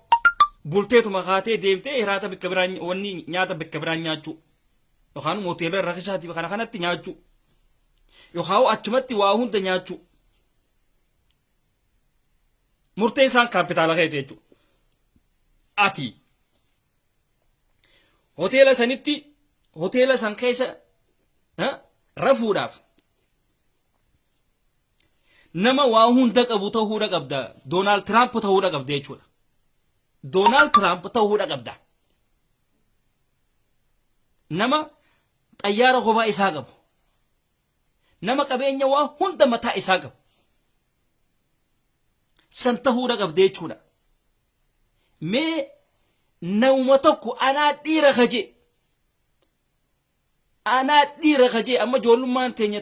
bulteetuma kaatee deemtee hiraata bakka biraan wanni nyaata bakka biraan nyaachuu yookaan hoteela irra kashaatiif kana kanatti nyaachuu yookaan achumatti waa hunda nyaachuu murtee isaan kaapitaala keete jechuudha ati hoteela san keessa rafuudhaaf nama waa hunda qabu ta'uudha qabda Donald Trump ta'uudha qabda jechuudha Donald Trump ta'uudha qabda nama xayyaara kophaa isaa qabu nama qabeenya waa hunda mataa isaa qabu san ta'uudha qabda jechuudha mee nauma tokko anaa dhiira kaje amma joollummaan teenya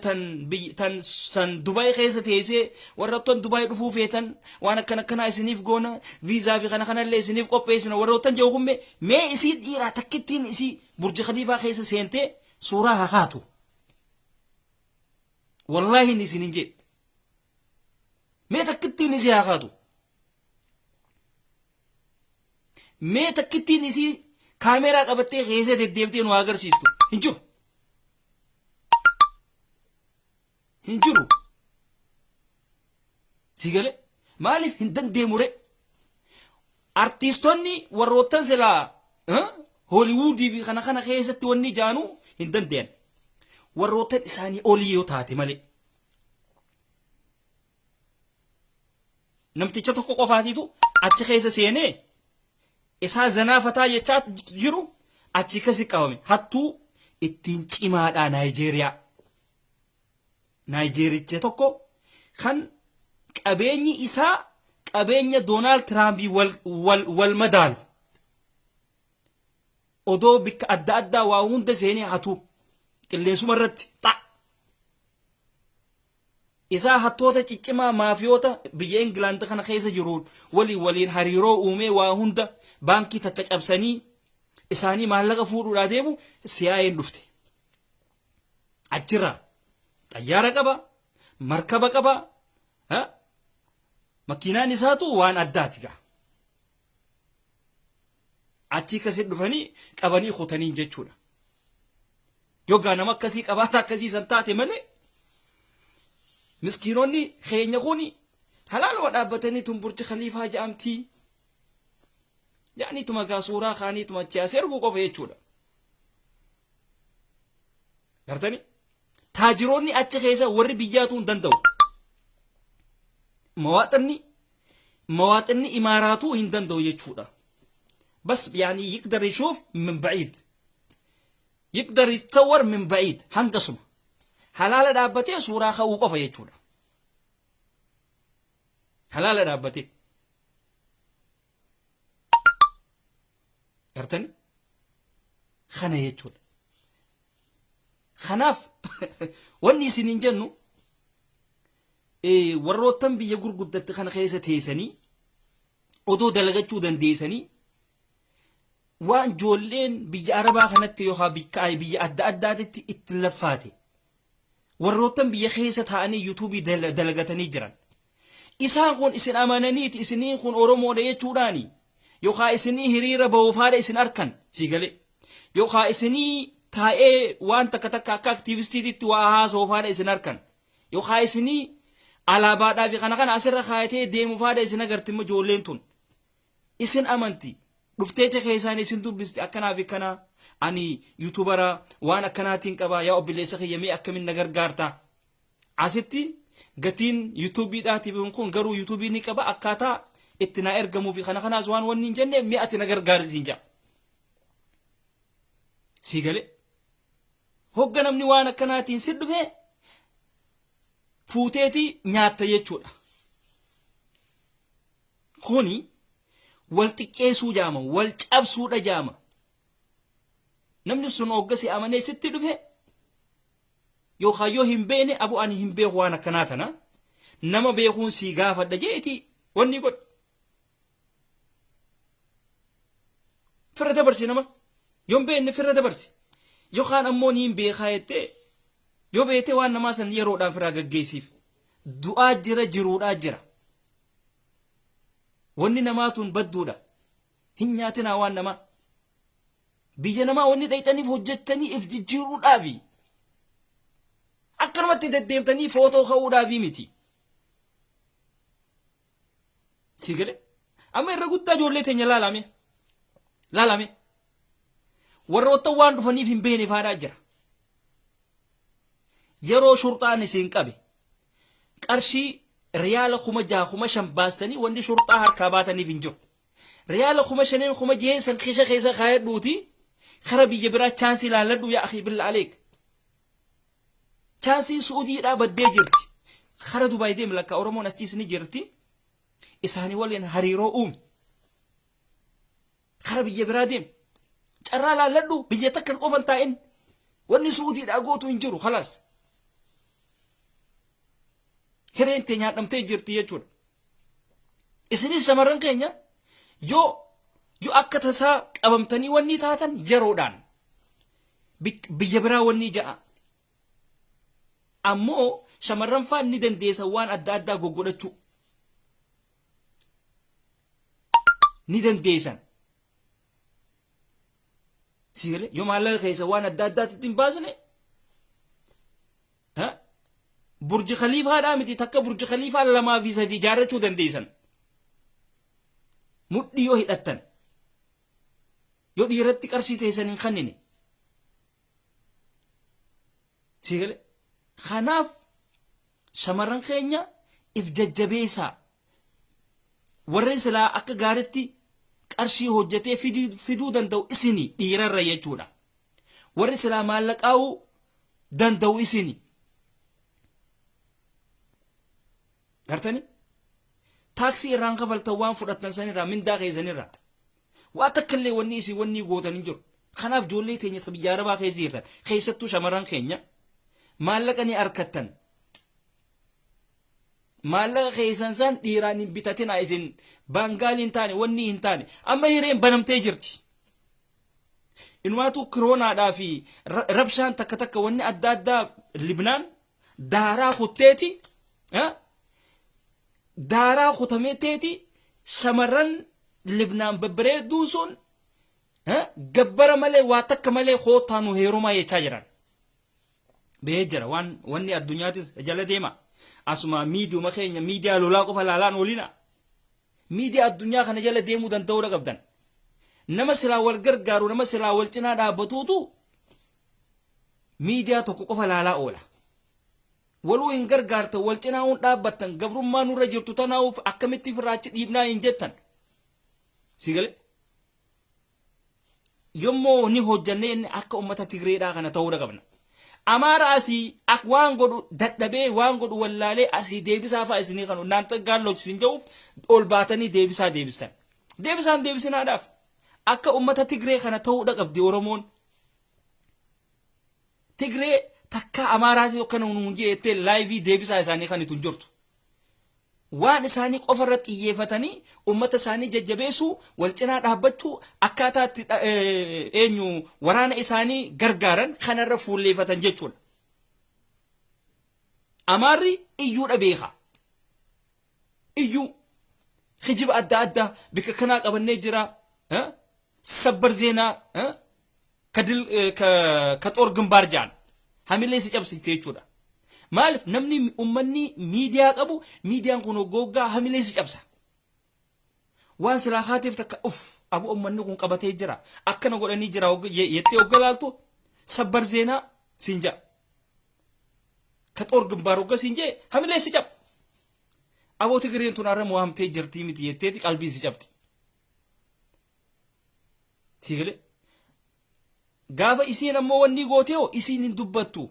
tan san Dubai keessa teessee warroottan Dubai dhufuu feetan waan akkanaa isiniif goona viizaa fi kana kanallee isiniif qopheessina warroottan joogumme mee isii dhiiraa takkittiin isii Burj Khalifa keessa seentee suuraa hakaatu wallahi isinin jedhe mee takkittiin isii hakaatu mee takkittiin isii kaameeraa qabattee keessa deddeemtee nu agarsiistu hin jiru sigale maaliif hin dandeemure artiistonni warroottan silaa Hollywoodii fi kana keessatti wanni jaanu hin dandeen warroottan isaanii olii yoo taate malee namticha tokko qofaatiitu achi keessa seenee isaa zanaafataa jechaa jiru achi kasi qabame hattuu ittiin cimaadhaa Naayijericha tokko kan qabeenyi isaa qabeenya Donald Trump wal madaalu odoo bikka adda addaa waa hunda seenee hatu qilleensuma irratti isaa hattoota ciccimaa maafiyoota biyya England kana keessa jiruun waliin hariiroo uumee waa hunda baankii takka cabsanii isaanii maallaqa fuudhuudhaa deemu CIA'n dhufte achirraa xayyaara qaba markaba qaba makiinaan isaatu waan addaati gaa achi kasi dhufanii qabanii kutanii jechuudha yogaa nama akkasii qabaata akkasii san taate malee miskiinonni keenya kuni halaaluma dhaabbatanii tun Burj Khalifa ja'amtii yaaniituma gaa suuraa kaaniituma achi as erguu qofa jechuudha gartanii taajiroonni achi keessa warri biyyaatu hin danda'u مواطني إماراتو هندندو يجفودا بس يعني يقدر يشوف من بعيد يقدر يتصور من بعيد هنقسم حلال رابطي صورة خوقة فيجفودا حلال رابطي يرتني خنا يجفودا خناف واني سنين جنو warroottan biyya gurguddatti kana keessa teessanii odoo dalagachuu dandeessanii waan joolleen biyya arabaa kanatti yookaan biyya adda addaatti itti laffaate warroottan biyya keessa taa'anii YouTube dalagatanii jiran isaan kun isin amananiiti isiniin kun Oromoodha jechuudhaani yookaan isinii hiriira ba'uufaadha isin arkan si galee yookaan isinii taa'ee waan takka takka akka aktiivistiitti waa haasoofaadha isin harkan yookaan isinii alaabaadhaa fi kana asirra kaayatee deemuufaadha isin agartimma ijoolleen tun isin amanti dhufteete keessaan isin dubbisti akkanaa fi kana ani yuutubara waan akkanaatiin qabaa yaa obboleessa kiyya mee akkamiin na gargaarta asitti gatiin yuutuubiidhaatiif kun garuu yuutuubii ni qaba akkaataa itti na ergamuu fi kanaas waan wanni hin jenne mee ati na gargaarsiin jaa sigale hogga namni waan akkanaatiin si dhufe fuuteeti nyaatta jechuudha kuni wal xiqqeessuu jaama wal cabsuudha jaama namni sun hoggasi amanee sitti dhufe yookaan yoo hin beekne abu ani hin beeku waan akkanaa tana nama beekuun sii gaafadha jeeti wanni godh firra dabarsi nama yoon beekne firra dabarsi yookaan ammoo ni hin beekaa jettee yoo beete waan namaa san yeroodhaan firaa gaggeessiif du'aa jira jiruudhaa jira wanni namaatuun badduudha hin nyaatinaa waan namaa biyya namaa wanni dhayxaniif hojjettanii if jijjiiruudhaafi akkanumatti deddeemtanii footoo ka'uudhaafi miti sigale amma irra guddaa ijoollee teenya laalame warroota waan dhufaniif hin beekne faadhaa jira yeroo shurxaan isin qabe qarshii riyaala 6,000 baastanii wanni shurxaa harkaa baataniif hin jiru riyaala 5,000 san keessa kaayadhuuti khara biyya biraa chaansii laalladhu yaa akhi billa aleek chaansii suudiidhaa baddee jirti khara dubaay deem lakka oromoon achiis ni jirti isaanii waliin hariiroo uumi khara biyya biraa deem carraa laalladhu biyya takka qofan taa'in wanni suudiidhaa gootu hin jiru khalaas hireen teenya hadhamtee jirti jechuudha isinis shamarran keenya yoo akka tasaa qabamtanii wanni taatan yeroodhaan biyya biraa wanni ja'a ammoo shamarran faan ni dandeessa waan adda addaa goggodhachuu ni dandeessan sigale yoo maallaqa keessa waan adda addaatti hin baasne burji khaliifaadhaa miti takka burji khaliifaa 2 fi 3 ijaarrachuu dandeessan mudhii yoo hidhattan yoo dhiiratti qarshii teessan hin kannine sigale kanaaf shamarran keenya if jajjabeessaa warreen silaa akka gaaritti qarshii hojjetee fiduu danda'u isini dhiirarra jechuudha warri silaa maallaqaa'uu danda'u isini gartani taaksii irraan kafaltan waan fudhattan sanirraa mindaa keessanirraa waa takkallee wanni isii wanni gootan hin jiru kanaaf ijoollee teenya biyya arabaa keessa jirtan keessattuu shamarran keenya maallaqa ni harkattan maallaqa keessan san dhiiraan hin bitatinaa isin baangaal hin taane wanni hin taane amma hireen banamtee jirti inumaatu kiroonaadhaa fi rabshaan takka wanni adda addaa libnaan daaraa kutteeti daaraa kutameeteeti shamarran libnaan babbareedduu sun gabbara malee waa takka malee hootaanu heerumaa jechaa jiran bee jira waan wanni addunyaatis jala deema asuma miidiyuma keenya miidiyaa lolaa qofa laalaan oolina miidiyaa addunyaa kana jala deemuu danda'uudha qabdan nama silaa wal gargaaru nama silaa wal cinaa dhaabbatuutu miidiyaa tokko qofa laalaa oola waluu hin gargaarta wal cinaa hun dhaabbattan gabrummaa nurra jirtu tanaa'uuf akkamitti firraachi dhiibnaa hin jettan sigale yommoo ni hojjanne inni akka ummata Tigreedhaa kana ta'uudha qabna amaara asii ak waan godhu dadhabee waan godhu wallaalee asii deebisaa fa'a isinii kanu naanta gaallochisin jedhuuf ol baatanii deebisaan deebisinaadhaaf akka ummata Tigree kana ta'uudha qabdi Oromoon Tigree takka amaaraati yookaan nuun jettee laayivii deebisaa isaanii kan itun jirtu waan isaanii qofa irratti xiyyeeffatanii ummata isaanii jajjabeessuu wal cinaa dhaabbachuu akkaataatti eenyu waraana isaanii gargaaran kanarra fuulleeffatan jechuudha amaarri iyyuudha beeka iyyuu khijiba adda addaa bika kanaa qabannee jira sabbar zeenaa ka xoor gimbaar jaan hamilee si cabsite jechuudha. Maaliif namni ummanni miidiyaa qabu miidiyaan kun hoggaa hamilee si cabsa. Waan silaa haateef takka abu ummanni kun qabatee jira akkana godhanii jira yettee hoggalaaltu sabbar zeenaa sinja ka xoor gimbaar hogga sinjee hamilee si cab. Abooti Tigireen tun arra mo'amtee jirtii miti yetteeti qalbii si cabti. Sigale gaafa isiin ammoo wanni gootee isiin hin dubbattu.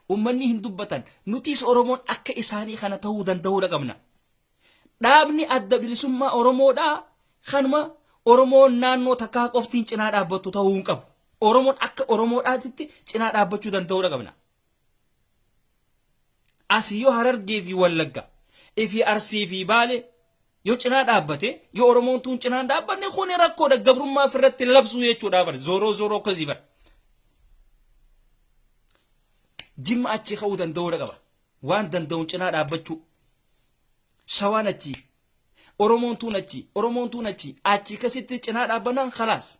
Ummanni hin dubbatan nutis Oromoon akka isaanii kana ta'uu danda'uudha qabna. Dhaabni adda bilisummaa Oromoodhaa kanuma Oromoon naannoo takkaa qoftiin cinaa dhaabbattu ta'uu hin qabu. Oromoon akka Oromoodhaatitti cinaa dhaabbachuu danda'uudha qabna. Asii yoo Harargee fi Wallagga fi Arsii fi Baalee yoo cinaa dhaabbate yoo Oromoon tun cinaa dhaabbanne kun rakkoodha gabrummaa ofirratti labsuu jechuudha bar zooroo akkasii bar. Jimma achi ka'uu danda'uudha qaba. Waan danda'uun cinaa dhaabbachuu. Shawaan achi. Oromoon tun achi kasitti cinaa dhaabbanaan khalaas.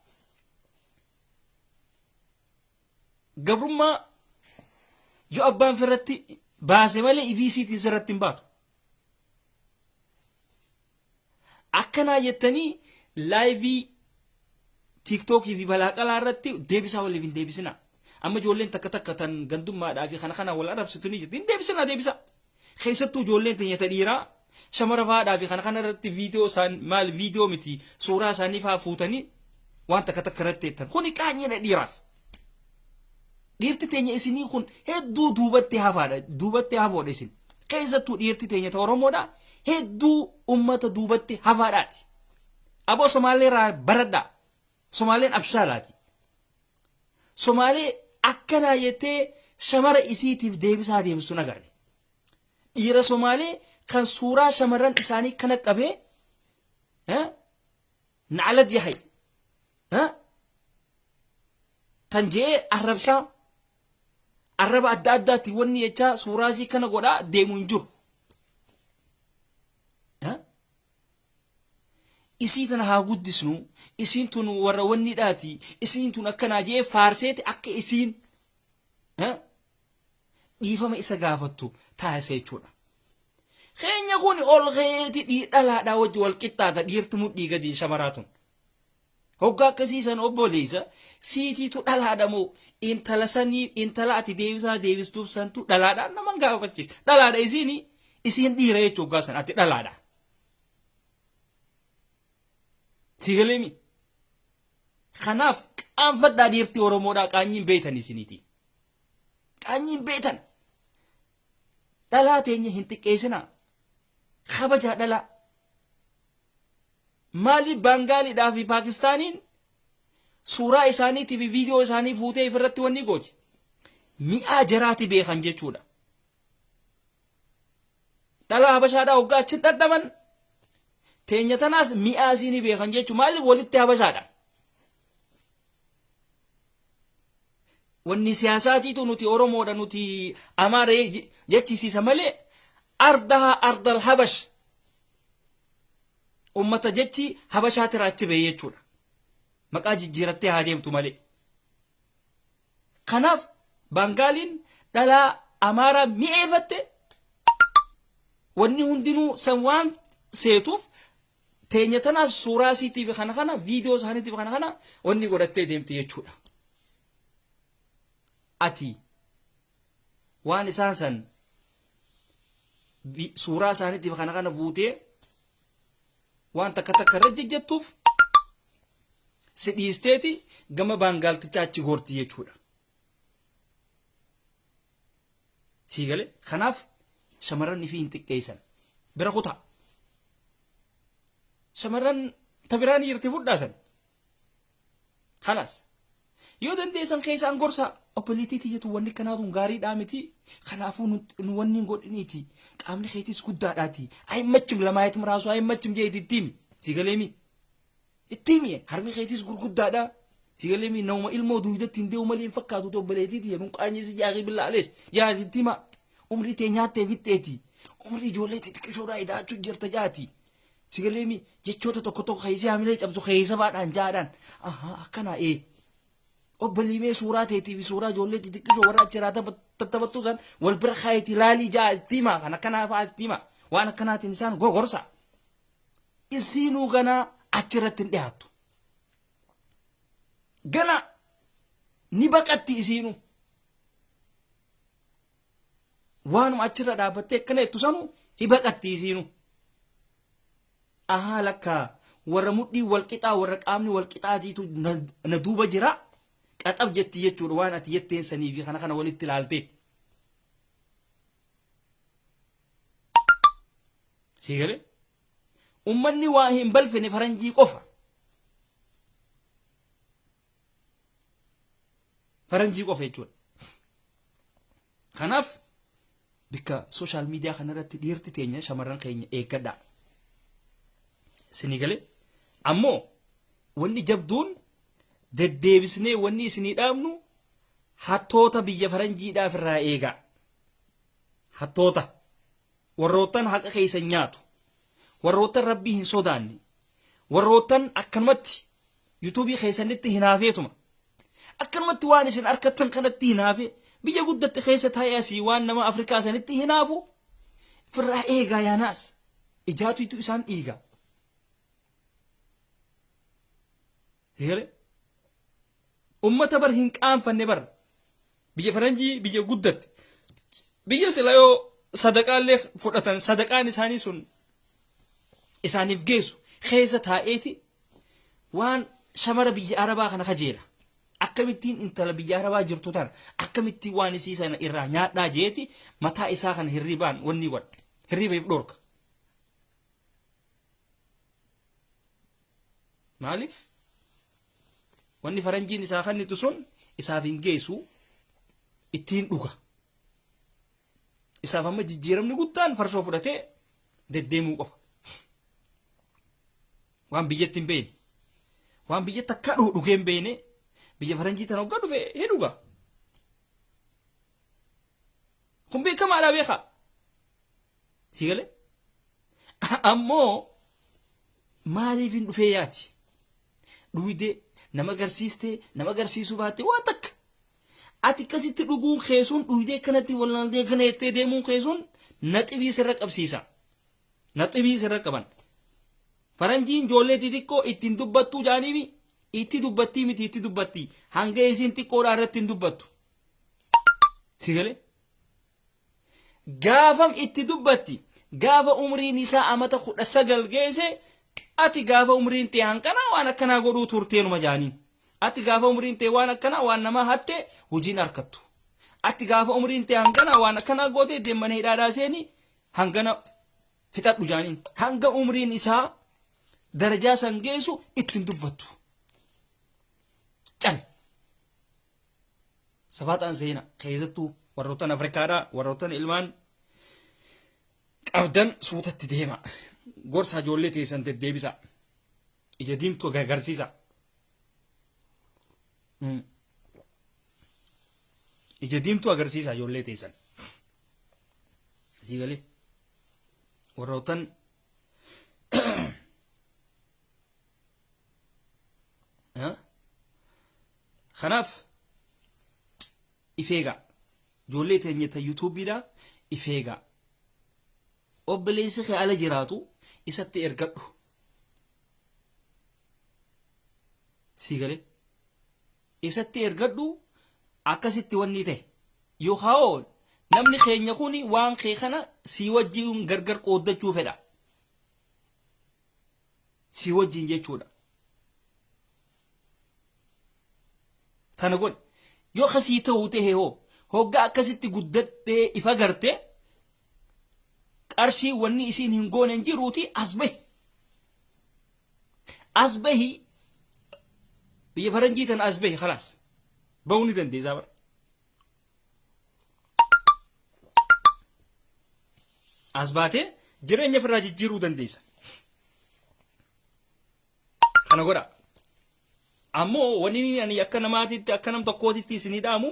Gabrummaa yoo abbaan ofirratti baase malee IVCT sirratti hin baatu. Akkana jettanii laayivii TikTokii fi balaaqalaa irratti deebisaa waliif hin deebisina. Amma ijoolleen takka tan gandummaadhaa fi kana wal arrabsitu ni jirti. Hin deebisa. Keessattuu ijoolleen teenya dhiiraa shamara faadhaa fi kana irratti viidiyoo miti suuraa isaanii fa'aa fuutanii waan takka irratti jettan. Kuni qaanyina dhiiraaf. Dhiirti teenya isinii kun hedduu duubatti hafoodha isin. Keessattuu dhiirti teenya ta Oromoodha hedduu ummata duubatti hafaadhaati. Aboo Somaalee irraa baradhaa. Somaaleen abshaalaati. Somaalee akkanaa jettee shamara isiitiif deebisaa deebistu nagarre. Dhiira Somaalee kan suuraa shamarran isaanii kana qabee naclad yahay. Tan jee arraba adda addaatti wanni jechaa suuraasii kana godhaa deemu hin jiru. Isii tana haa guddisnu, isiin tun warra wanni dhaati, isiin tun akkanaa jee faarseeti akka isiin dhiifama isa gaafattu taasisa jechuudha. Keenya kun ol keeti dhalaadhaa wajji wal qixxaata dhiirti mudhii gadi shamaraatun. Hoggaa akkasiisan obboleessa siitiitu dhalaadha moo intala ati deebistuuf santu dhalaadhaan naman gaafachiisa. Dhalaadha isiin dhiira jechuu hoggaa san ati dhalaadha. Sigaleemi. Kanaaf qaanfadhaa dhiirti Oromoodhaa qaanyiin beetan isiniiti. Qaanyiin beetan. Dhalaa teenya hin xiqqeessinaa. Kabajaa dhalaa. Maaliif Baangaaliidhaa fi Paakistaaniin suuraa isaaniitii fi viidiyoo isaanii fuutee ifirratti wanni gooti. Mi'aa jaraati beekan jechuudha. Dhalaa Habashaadhaa hoggaa achi dhadhaman. Teenya tanaas mi'aa isinii beekan jechuun maaliif walitti Habashaadha. Wanni siyaasaatiitu nuti Oromoodha nuti Amaaree jechisiisa malee ardal Habash. Ummata jechi Habashaati raachi ba'e jechuudha. Maqaa jijjiirattee haa deemtu malee. Kanaaf Baangaaliin dhalaa Amaaraa mi'eeffatte wanni hundinuu san waan seetuuf teenya tanaas suuraa isiitiif kana viidiyoo isaaniitiif kana wanni godhattee deemti jechuudha. Ati waan isaan san suuraa isaaniitiif kana fuutee waan takka irra jejjettuuf si dhiisteeti gama Baangaaltichaa achi goorti jechuudha. Siigale kanaaf shamarran ifi hin xiqqeessan bira kutaa. Shamarran tabiraan jirti fudhaasan. Khalas. Yoo dandeessan keessaan gorsa obboleettii jettu wanni kanaatuun gaariidhaa miti. Kanaafuu nu wanni godhiniiti. Qaamni keetis guddaadhaati. Ayi machim lamaayitum raasuu ayi machim jee ittiimi. Sigaleemi. Ittiimi harmi keetis gurguddaadha. Sigaleemi nauma ilmoo duudatti hin deemu malee hin fakkaatu obboleettii jedhu qaanyis jaaqii billaalees. Yaa ittiima umrii tee nyaattee fixxeeti. Umrii ijoollee xixiqqishoodhaa hidhaachuu jirta jaati. sigalemi jechoota tokko tokko keessa hamilee cabsu keessa baadhaan jaadhaan akkana obbolimee suuraa teetiif suuraa ijoollee xixiqqisoo warra achiraa tattabattuu san wal bira kaayiti laalii jaa itti himaa kan akkanaa fa'aa itti himaa waan akkanaatiin isaan gogorsa isiinuu ganaa achirratti hin dhiyaattu gana ni baqatti isiinuu waanuma achirra dhaabbattee akkana jettu sanuu hi baqatti isiinuu lakka warra mudhii walqixaa warra qaamni walqixaatiitu na duuba jira qaxab jetti jechuudha waan ati jetteen sanii fi kana walitti ilaaltee sigale ummanni waa hin balfine faranjii qofa jechuudha kanaaf bikka social media kanarratti dhiirti teenya shamarran keenya eeggadhaa sinigale ammoo wanni jabduun deddeebisnee wanni isinii dhaabnu hattoota biyya faranjiidhaaf irraa eegaa hattoota warrootan haqa keessa nyaatu warrootan rabbii hin sodaanne warrootan akkanumatti yuutuubii keessanitti hinaafeetuma akkanumatti waan isin arkattan kanatti hinaafe biyya guddatte keessa taa'ee asii waan nama Afrikaa sanitti hinaafu firraa eegaa yaanaas ijaatuitu isaan dhiigaa hele ummata bar hin qaanfanne bar biyya faranjii biyya guddatte biyya silayoo sadaqaallee fudhatan sadaqaan isaanii sun isaaniif geessu keessa taa'eeti waan shamara biyya arabaa kana kajeela akkamittiin intala biyya arabaa jirtu tan akkamittiin waan isii sana irraa nyaadhaa jeeti mataa isaa kana hirribaan wanni wad hirribeef dhorka maaliif wanni faranjiin isaa kannitu sun isaaf hin geessu ittiin dhuga isaaf amma jijjiiramni guddaan farsoo fudhatee deddeemuu qofa waan biyyatti hin beene waan biyyatti akka dhugee hin beene biyya faranjii tan hoggaa dhufe hedhuga kun beekamaadhaa beekaa sigale ammoo maaliif hin dhufee yaati dhuydee nama agarsiisuu baatte waan takka ati akkasitti dhuguun keessuun dhuydee kanatti walnaldee kana jettee deemuun keessuun naxibii sirra qabsiisa naxibii sirra qaban faranjiin ijoollee xixiqqoo ittiin dubbattuu jaaniifi itti dubbattii miti itti dubbattii hanga isiin xiqqoodhaa irratti hin dubbattu sigale gaafam itti dubbatti gaafa umriin isaa amata 19 geesse ati gaafa umriin tee hanqana waan akkanaa godhuu turteenuma jaaniin ati gaafa umriin tee waan akkanaa waan namaa hatte hojiin harkattu ati gaafa umriin tee hanqana waan akkanaa goote deemmanee hidhaadhaa seeni hangana fixadhu jaaniin hanga umriin isaa darajaa san geessu ittiin dubbattu cal sabaataan seena keessattuu warroottan Afrikaadhaa warroottan ilmaan qabdan suutatti deema gorsa ijoollee teessan deddeebisa ija diimtuu agarsiisa ija diimtuu agarsiisa ijoollee teessan asii galee warroottan kanaaf ifeegaa ijoollee teenya ta yuutuubiidhaa ifeegaa obboleessi kee ala jiraatu isatti ergadhu sigale isatti ergadhu akkasitti wanni ta'e yookaan namni keenya kuni waan kee kana si wajjiin gargar qooddachuu fedha si wajjiin jechuudha kana godhe yoo kasii ta'uu ta'e hoggaa akkasitti guddadhee ifa garte qarshii wanni isiin hin goonen jiruuti asbahi biyya faranjii tan asbahi khalaas bawni dandeessaa bara asbaatee jireenya firraa jijjiiruu dandeessa kana godha ammoo wanni ani akka namaatitti akka nam tokkootitti isinii dhaamu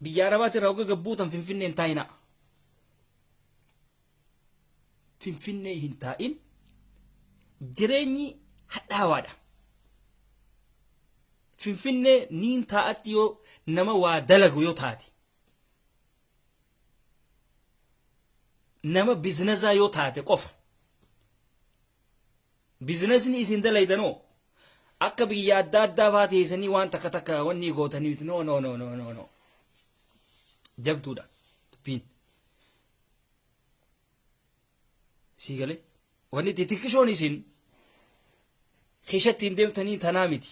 biyya arabaati irraa hogga gabbuutan finfinneen taayinaa finfinnee hin taa'in jireenyi hadhaawaadha. Finfinnee niin taa'atti yoo nama waa dalagu yoo taate, nama biizinazaa yoo taate qofa. Biizinasni isin dalaydanoo akka biyya adda addaa baateessanii waan takka takka wanni gootanii miti. No. Jabduudha dubbiin. Sii galee wanni xixiqqishoon isin keeshatti hin deemtanii tanaa miti.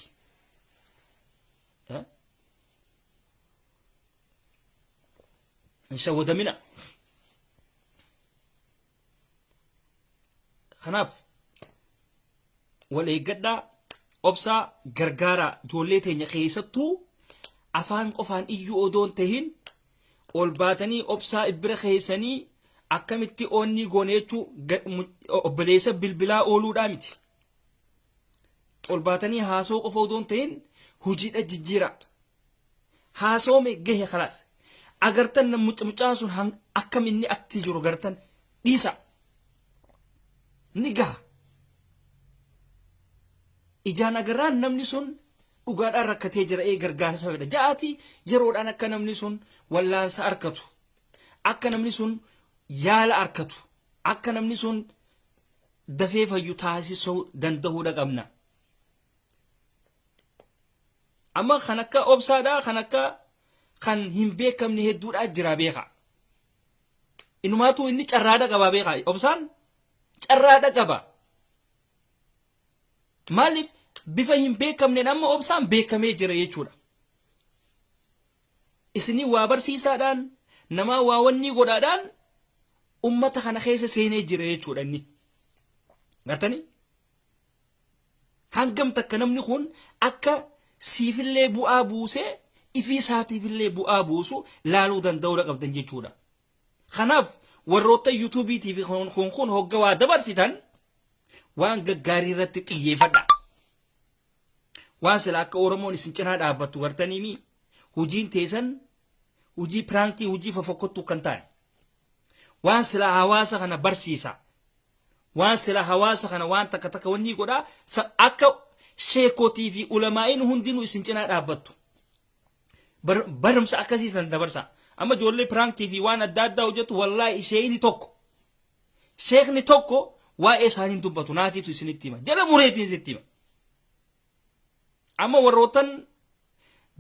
Hin shawwadamina. Kanaaf wal eeggadhaa, obsaa, gargaaraa ijoollee teenya keessattuu afaan qofaan iyyuu odoon tahin ol baatanii obsaa ibbira keessanii akkamitti onni gooneechuu obboleessa bilbilaa ooluudhaa miti. Ol baatanii haasoo qofa odoon tahin hojiidha jijjiira. Haasoome gahe khalaas. Agartan mucaan sun akkam inni akti jiru gartan dhiisa. Ni gaha. Ijaan agarraan namni sun dhugaadhaan rakkatee jira gargaarsa fedha. Ja'aati yeroodhaan akka namni sun wallaansa arkatu. Akka namni sun yaala arkatu. Akka namni sun dafee fayyu taasisuu danda'uudha qabna. Amma kan akka obsaadhaa, kan akka kan hin beekamne hedduudhaa jira beeka. Inumaatu inni carraadha qaba beeka. Obsaan carraadha qaba. Maaliif bifa hin beekamne amma obsaan beekamee jira jechuudha. Isini waa barsiisaadhaan, nama waa wanni godhaadhaan ummata kana keessa seenee jira jechuudha inni. Gartanii? Hangam takka namni kun akka siifillee bu'aa buusee ifii isaatiifillee bu'aa buusu laaluu danda'uudha qabdan jechuudha. Kanaaf warroota YouTube TV kun hogga waa dabarsitan waan gaggaarii irratti xiyyeeffadha. Waan sila akka Oromoon isin cinaa dhaabbattu gartaniimi hojiin teessan hojii piraankii, hojii fofokkottuu kan taane. Waan sila hawaasa kana barsiisa. Waan sila hawaasa kana waan takka takka wanni godhaa akka sheekotii fi ulamaa'iin hundinuu isin cinaa dhaabbattu. Barumsa akkasiisan dabarsa. Amma ijoollee piraankii fi waan adda addaa hojjetu wallaahi sheekni tokko waa'ee isaanii dubbatu naatiitu isinitti hima. Jala mureetiin isitti hima. Amma warrootan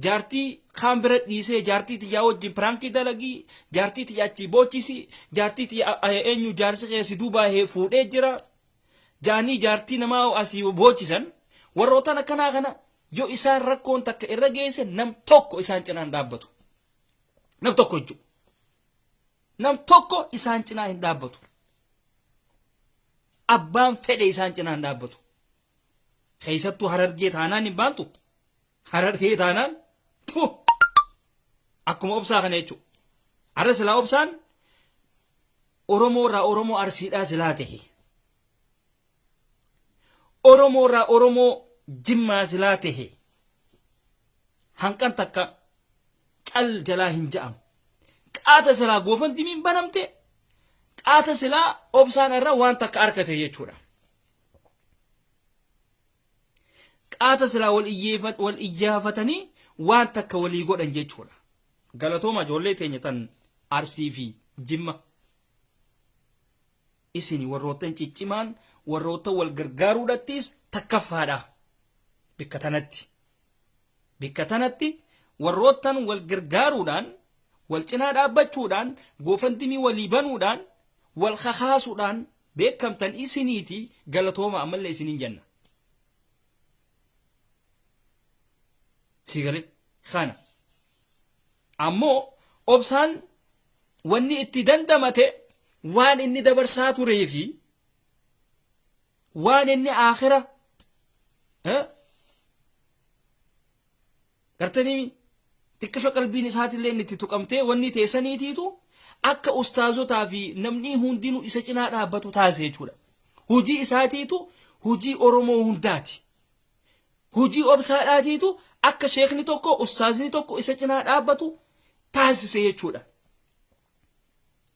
jaartii kaan bira dhiisee jaartii tiyyaa wajjin piraankii dalagii, jaartii tiyyaa achi boochisi, jaartii tiyyaa eenyu jaarsi keessi duubaa fuudhee jira. Jaanii jaartii namaa asii boochisan warrootan akkanaa kana yoo isaan rakkoon takka irra geesse nam tokko isaan cinaan dhaabbatu. Nam tokko jechuudha. Nam tokko isaan cinaa hin dhaabbatu. Abbaan fedhe isaan cinaan dhaabbatu. Keessattuu Harargee taanaan hin baantu. Harargee taanaan akkuma obsaa kana jechuudha. Har'a silaa obsaan Oromoo irraa Oromoo Arsiidhaa silaa tahe. Oromoo irraa Oromoo Jimmaa silaa tahe. Hanqan takka cal jalaa hin ja'amu. Qaata silaa goofan dimiin banamte. Qaata silaa obsaan irra waan takka arkate jechuudha. Qaata silaa wal iyyafatanii waan takka walii godhan jechuudha. Galatooma ijoollee teenya tan Arsii fi Jimma. Isini warroottan ciccimaan warroota wal gargaaruudhattis takkaffaadha. Bikka tanatti warroottan wal gargaaruudhaan wal cinaa dhaabbachuudhaan goofandimii walii banuudhaan wal kakaasuudhaan beekamtan isiniiti. Galatooma ammallee isiniin jenna. Sigalee kana ammoo obsaan wanni itti dandamate waan inni dabarsaa turee fi waan inni aakhira gartanii xiqqisho qalbiin isaatillee inni itti tuqamtee wanni teessaniitiitu akka ustaazotaa fi namni hundinuu isa cinaa dhaabbatu taasise jechuudha. Hojii isaatiitu hojii Oromoo hundaati. Hojii obsaadhaatiitu akka sheekni tokko ustaazni tokko isa cinaa dhaabbatu taasise jechuudha.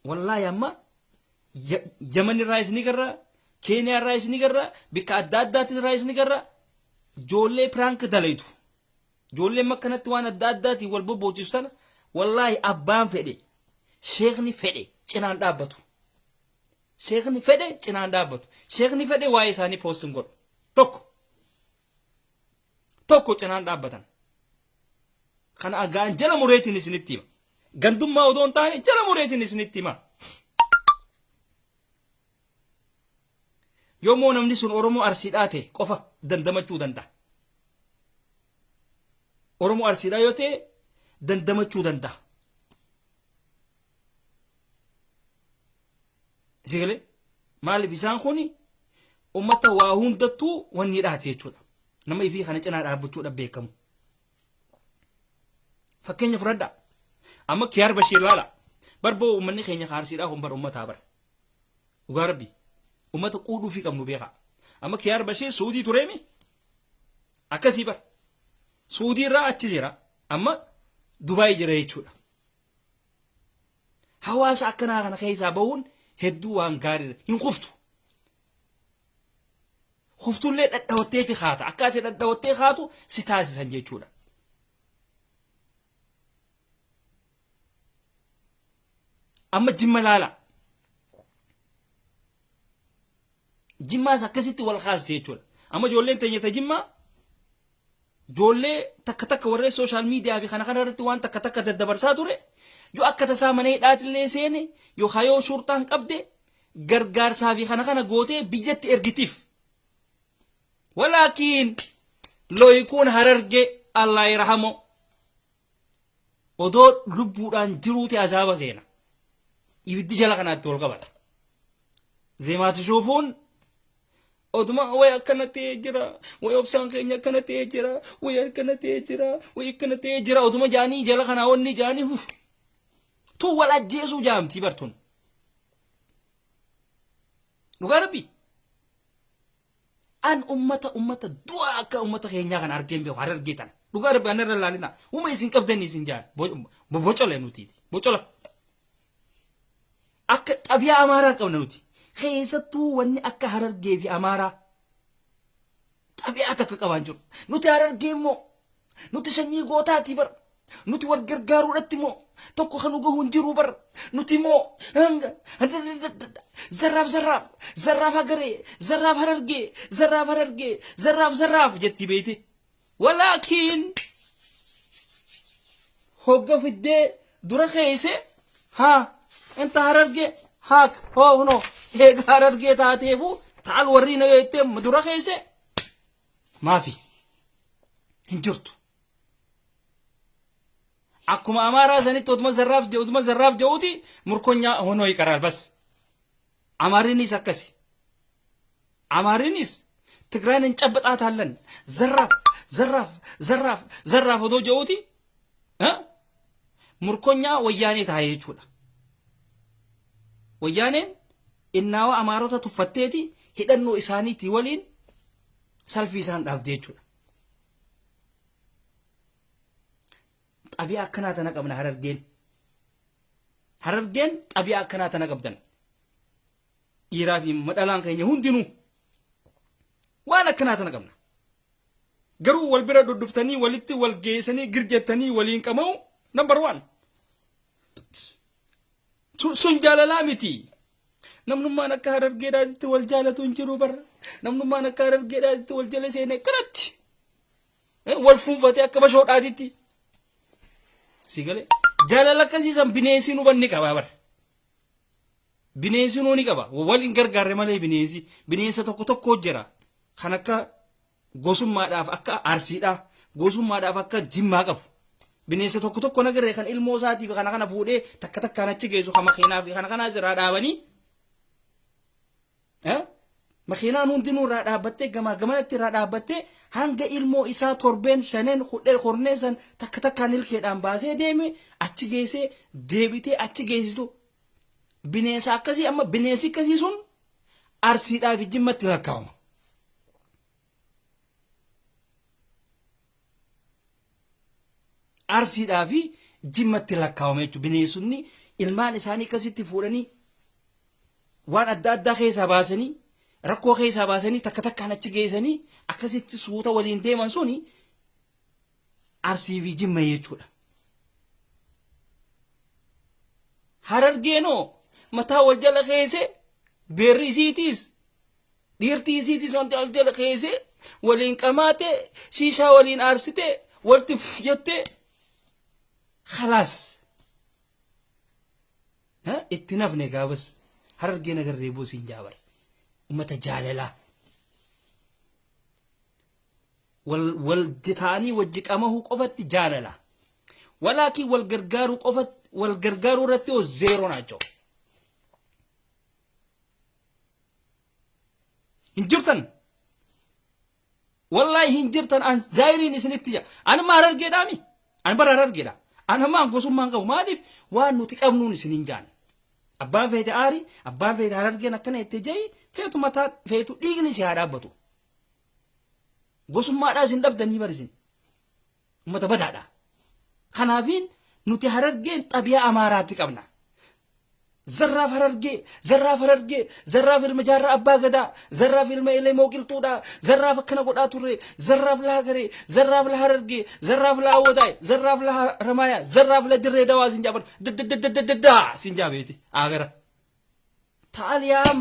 Wallaahi amma Yaman irraa isni garra, Keeniyaa irraa isni garra, bikka adda addaatti irraa isni garra ijoollee piraank dalaytu. Ijoolleen makkanatti waan adda addaatti wal bobboochisu tana wallaahi abbaan fedhe sheekni fedhe cinaan dhaabbatu. Sheekni fedhe cinaan dhaabbatu. Sheekni fedhe waa'ee isaanii poostiin godhu. Tokko cinaan dhaabbatan. Kana agaan jala mureetiin isinitti hima. Gandummaa odoo hin taane jala mureetiin isinitti hima. Yommuu namni sun Oromoo Arsiidhaa ta'e qofa dandamachuu danda'a. Oromoo Arsiidhaa yoo ta'e dandamachuu danda'a. Sigalee maaliif isaan kuni ummata waa hundattuu wanni dhaate jechuudha. Nama ifii kana cinaa dhaabbachuudha beekamu. Fakkeenya fudhadhaa. Amma Kiyaar Bashiir laala. Barboo uummanni keenya Arsiidhaa kun bar uummataa bara. Dhugaa Rabbii. Ummata quudhuu fi qabnu beekaa. Amma Kiyaar Bashiir Suudii tureemi. Akkasii bar. Suudii irraa achi jira. Amma Dubaay jira jechuudha. Hawaasa akkanaa kana keessaa bahuun hedduu waan gaariidha. Hin quftu. Quftullee dhadhaawatteeti haata. Akkaatii dhadhaawattee haatu si taasisan jechuudha. Amma Jimma laala. Jimmaas akkasitti wal kaasti jechuudha. Amma ijoolleen teenyata Jimmaa ijoollee takka warree sooshaal miidiyaa fi kana irratti waan takka daddabarsaa ture yoo akka tasaa mana hidhaatillee seene yoo hayoo shurtaan qabde gargaarsaa fi kana gootee biyyatti ergitiif. Walaakiin looyikuun Hararge Allah irhamu odoo lubbuudhaan jiruuti azaaba seena. Ibiddi jala kanaatti wal qabata. Zeemaati shuufuun oduma way akkana ta'ee jira, way obsaan keenya akkana ta'ee jira, way akkana ta'ee jira, way akkana ta'ee jira oduma jaanii jala kanaa wanni jaanii tu wal ajjeesuu jaamtii bartuun. Dhugaa Rabbii. An ummata du'a akka ummata keenyaa kan argeen beeku Harargee tana. Dhugaa Rabbii anarra laalina. Uma isin qabdanii isin jaan. Bocola nuti. Bocola. Akka xabiyaa Amaaraa qabna nuti. Keessattuu wanni akka Harargee fi Amaaraa xabiyaa takka qaban jiru. Nuti Harargee immoo nuti sanyii gootaati bar. Nuti wal gargaaruudhaatti immoo tokko kan ugahu hin jiru bar. Nuti immoo zarraaf Hagaree, zarraaf Harargee, zarraaf jetti beete. Walaakiin hogga fiddee dura keesse haa inta Harargee haak no eega Harargee taateefu taal warri na yoo itti dura keesse maafi hin jirtu. Akkuma Amaaraa sanitti oduma zarraaf ja'uuti murkonyaa honoo hiqaraal bas. Amaarinis akkasi. Amaarinis Tigraan hin cabbaxaa taallan zarraaf odoo ja'uuti murkonyaa wayyaanee taa'ee jechuudha. Wayyaaneen innaawa Amaarota tuffatteeti hidhannoo isaaniitii waliin salfii isaan dhaabdee jechuudha. Xabiyaa akkanaa tana qabna Harargeen. Harargeen xabiyaa akkanaa tana qabdan. Dhiiraa fi madhalaan keenya hundinuu waan akkanaa tana qabna. Garuu wal bira dudduftanii walitti wal geessanii girjettanii waliin qamaa'u number 1. Sun jaalalaa miti. Namnummaan akka Harargeedhaatti wal jaalatu hin jiru bar. Namnummaan akka Harargeedhaatti wal jala seenee kanatti wal fuunfatee akka bashoodhaatitti. Sigalee jaalala akkasiisan bineensi nu banni qaba bar. Bineensi nu ni qaba. Wal hin gargaarre malee bineensa tokko jira. Kan akka gosummaadhaaf akka Arsiidhaa, gosummaadhaaf akka Jimmaa qabu. Bineensa tokko nagarree kan ilmoo isaatii fi kana fuudhee takkaan achi geessu kan makiinaa fi kana irraa dhaabanii. Makiinaan hundinuu irraa dhaabbattee gamanatti irraa dhaabbattee hanga ilmoo isaa torbeen shaneen hornee san takkaan ilkeedhaan baasee deeme achi geessee deebitee achi geessitu. Bineensa akkasii amma bineensi akkasii sun Arsiidhaa fi Jimmatti lakkaa'uma. Arsiidhaa fi Jimmatti lakkaa'uma jechuudha. Bineensonni ilmaan isaanii akkasitti fuudhanii waan adda addaa keessaa baasanii rakkoo keessaa baasanii takka takkaan achi geessanii akkasitti suuta waliin deeman suni Arsii fi Jimma jechuudha. Harargeenoo mataa wal jala keesse beerri isiitiis dhiirtii isiitiis wanti wal jala keesse waliin qamaate shiishaa waliin aarsite walti jette khalaas itti nafne gaabas Harargeen agarree boosiin jaabar ummata jaalalaa wal jitaanii wajji qamahuu qofatti jaalala walaakin wal gargaaruu qofatti wal gargaaruu irratti oo zeero naachoo hinjirtan wallahi hinjirtan an zairiin isinitti jira an ma Harargeedhaami an bara Harargeedha an hammaan gosummaan qabu maaliif waan nuti qabnuun isinin jaan abbaan feete aari abbaan feete Harargeen akkana itti jayi feetu mataa feetu dhiigni si haa dhaabbatu gosummaadhaa isin dhabdanii barisin ummata badaadha kanaafiin nuti Harargeen xabiyaa Amaaraatti qabna zarraaf Harargee zarraaf ilma jaarraa abbaa gadaa zarraaf ilma ilee mooqiltuudha zarraaf akkana godhaa turre zarraaf la Hagaree zarraaf la Harargee zarraaf la Awwadaay zarraaf la Ramaaya zarraaf la Dirree Dawaa sin jaabar dadadadadada sin jaabeeti agara taaliyaam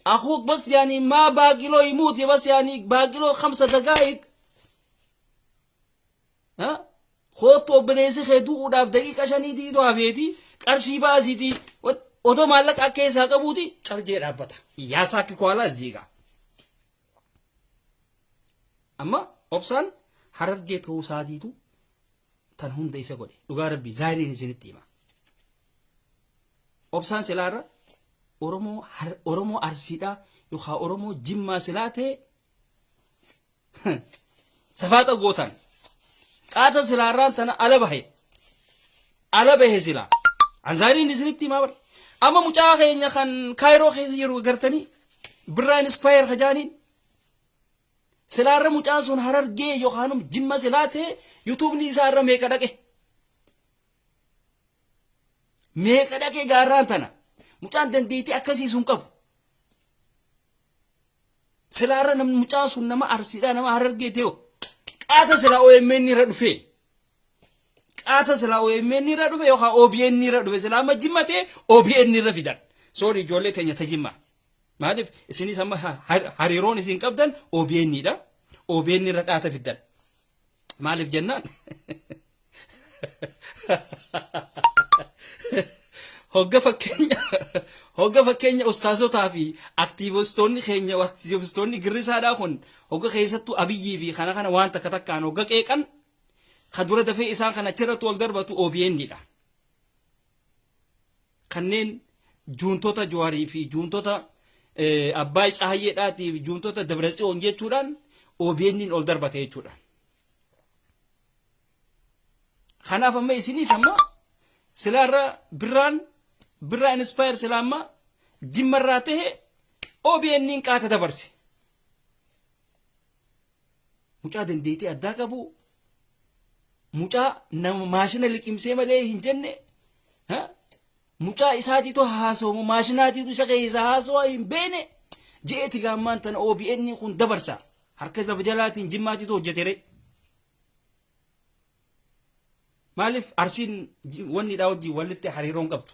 أخوك بس يعني ما باقي له يموت بس يعني باقي له 5 دقائق خطو بنيسي خدو وداف دقيقة عشان يديدو عفيتي قرشي باسيتي ودو مالك أكيسا قبوتي چرجي رابطا يا ساكي كوالا زيغا أما أبسان Harargee ta'uu isaatiitu tan hunda isa godhe dhugaa rabbii zaahiriin isinitti hima obsaan silaarra Oromoo Arsiidhaa yookaan Oromoo Jimmaa silaa ta'e safaata gootan qaata silaarraan tana ala bahe silaa an zaahiriin isinitti hima bar amma mucaa keenya kan Kaayiroo keessa jiru gartanii birraan inspire hajaaniin silaarra mucaan sun Harargee yookaanum Jimma silaa ta'e YouTube ni isaarra meeqa dhaqe gaarraan tana mucaan dandeetii akkasii sun qabu silaarra namni mucaan sun nama Arsiidhaa nama Harargee ta'e qaata silaa OMN irra dhufe yookaan OBN irra dhufe silaa amma Jimma ta'e OBN irra fidan sorry ijoollee teenya ta Jimma maaliif isinis amma hariiroon isin qabdan OBN dha OBN irra qaata fidan maaliif jennaan hogga fakkeenya ustaazotaa fi aktiivistoonni keenya aktiivistoonni girrisaadhaa kun hogga keessattuu Abiyyii fi kana waan takkaan hogga qeeqan kadura dafee isaan kana achirratti wal darbatu OBN dha kanneen juuntota Jawaarii fi juuntota Abbaay Tsahayyeedhaatii fi juuntota Dabratsiyoon jechuudhaan OBN ol darbate jechuudha kanaaf amma isinis amma silaarra birraan inspire silaamma Jimmarraa ta'e OBN qaata dabarse mucaa dandeettii addaa qabu mucaa nama maashina liqimsee malee hin jenne mucaa isaatiitu haasawu maashinaatiitu isa keessa haasawa hin beene jeeti gaammaan tana OBN kun dabarsa harka lafa jalaatiin Jimmaatiitu hojjetere maaliif Arsiin wanni dhaa wajjii walitti hariiroon qabdu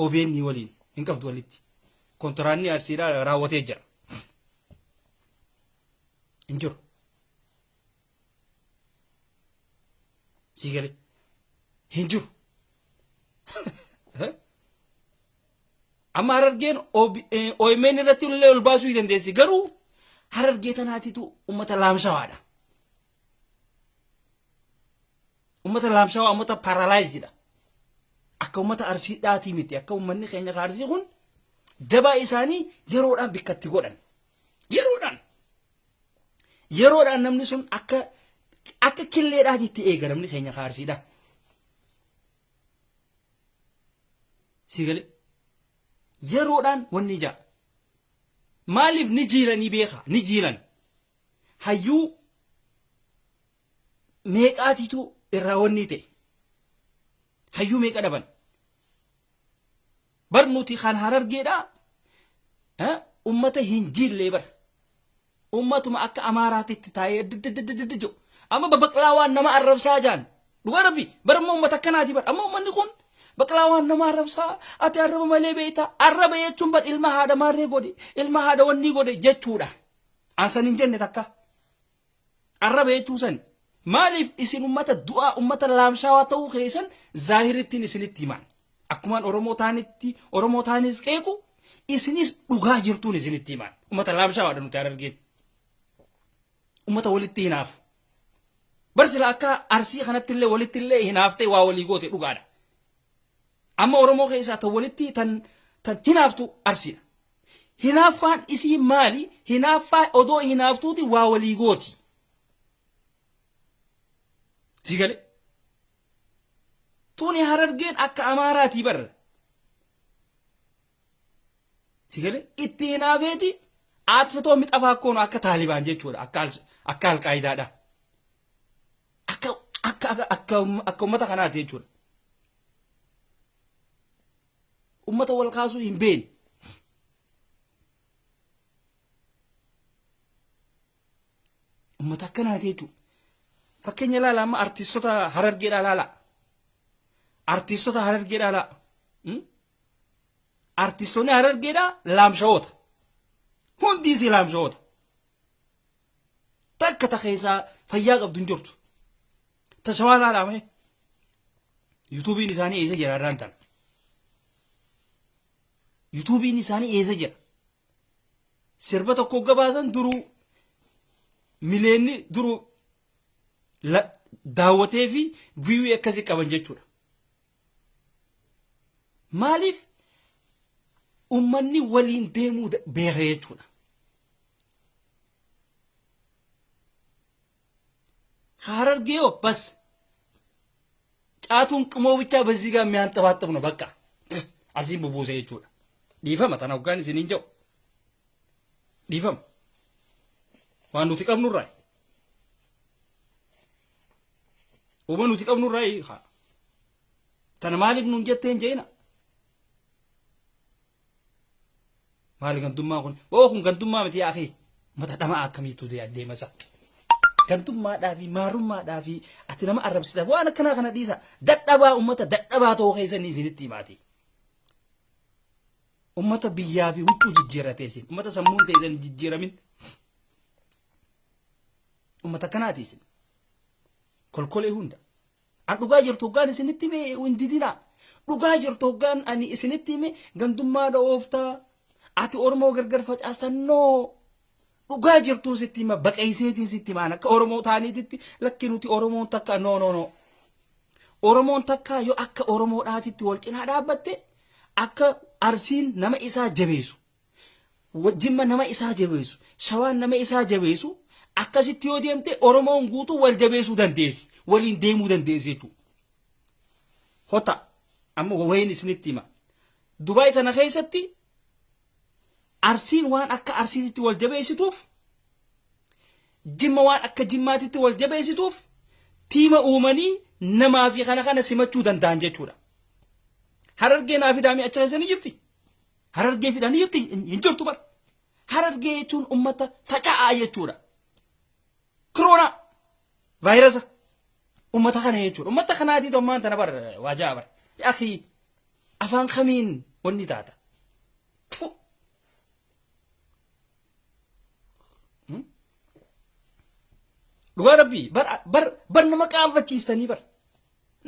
OBN waliin hin qabdu walitti kontiraanni Arsiidhaa raawwatee jira hin jiru sigale hin jiru amma Harargeen OMN irratti illee ol baasuu hin dandeessi garuu Harargee tanaatitu ummata laamshawaadha ummata paralyzedha akka ummata Arsiidhaatii miti akka ummanni keenya Arsii kun dabaa isaanii yeroodhaan bikkatti godhan yeroodhaan namni sun akka killeedhaatitti eega namni keenya Arsiidha sigale yeroodhaan wanni jaa maaliif ni jiilanii beeka ni jiilan hayyuu meeqaatitu irraa wanni ta'e hayyuu meeqa dhaban barnuti kan Harargeedha ummata hin jille bar ummatuma akka Amaaraatitti taa'ee diddidididijo amma baqlaawaan nama arrabsaa jaan dhugaa rabbi barma ummata akkanaati bar amma ummanni kun baqlaawaan nama arrabsaa ati arraba malee beeyta arraba jechuun bad ilma haadha maarree godhe ilma haadha wanni godhe jechuudha ansan hin jenne takka arraba jechuu sani maaliif isin ummata du'aa ummata laamshaawaa ta'uu keessan zaahirittiin isinitti himan akkumaan Oromoo taanis qeequ isinis dhugaa jirtuun isinitti himan ummata laamshaawaa nuti Harargeen ummata walitti hinaafu barsila akka Arsii kanatti illee walitti illee hinaaftee waa walii goote dhugaadha amma Oromoo keessaa tan walitti tan hinaaftu Arsiidha hinaaffaan isii maali hinaaffaa odoo hinaaftuuti waa walii gooti sigale tuni Harargeen akka Amaaraati bar sigale itti hinaafeeti aatfatoo mixafaa koonu akka Taalibaan jechuudha akka Alqaayidaadha akka ummata kanaati jechuudha ummata wal kaasuu hin beekne ummata akkanaati jechuudha fakkeenya ilaala amma artiistota Harargeedha ilaala artiistota Harargeedha ilaala artiistonni Harargeedha laamshawoota hundi isii laamshawoota takka takeessaa fayyaa qabdu hin jirtu tashawaa ilaalaame yuutuubiin isaanii eessa jira irraan tan yuutuubiin isaanii eessa jira sirba tokko gabaasan duruu mileenni duruu daawwatee fi viiyuu akkasii qaban jechuudha maaliif ummanni waliin deemuu beeka jechuudha Harargeeyo bas caatuun qimoo bichaa በዚህ ጋር የሚያንጠባጥብ ነው በቃ አዚም በቦዘ jechuudha dhiifama tan hoggaan isiniin jedhu dhiifama waan nuti qabnurraa uma nuti qabnurraa tan maaliif nun jetteen jeena maali gantummaa kun kun gantummaa miti akhi mata dhama akkamiitu deema isa gantummaadhaa fi maarummaadhaa fi ati nama arrabsita waan akkanaa kana dhiisa dadhabaa ummata dadhabaa ta'uu keessanii isinitti himaati ummata biyyaa fi huccuu jijjiirratee isin ummata sammuun teessan jijjiiramin ummata akkanaati isin kolkolee hunda an dhugaa jirtu hoggaan isinitti hime windidina dhugaa jirtu hoggaan ani isinitti hime gantummaadha ooftaa ati Oromoo gargar facaasannoo dhugaa jirtu sitti hima baqayseetiin sitti himaan akka Oromoo taaniititti lakki nuti Oromoon takka no Oromoon takka yoo akka Oromoodhaatitti wal cinaa dhaabbatte akka Arsiin nama isaa jabeessu Jimma nama isaa jabeessu Shawaan nama isaa jabeessu akkasitti yoo deemte Oromoon guutuu wal jabeessuu dandeessi waliin deemuu dandeessi jechuudha hota amma wayin isinitti hima Dubaay tana keessatti Arsiin waan akka Arsiitti wal jabeessituuf Jimma waan akka Jimmaatitti wal jabeessituuf tiima uumanii namaa fi kana simachuu danda'an jechuudha Harargeen afidaamii acha keessanii jirti Harargeen fidanii jirti hin jirtu bar Harargee jechuun ummata faca'aa jechuudha Corona virus ummata kana jechuudha ummata kanaati dommaan tana bar waajaa bar akhi afaan khamiin wanni taata dhugaa rabbii bar nama qaanfachiistanii bar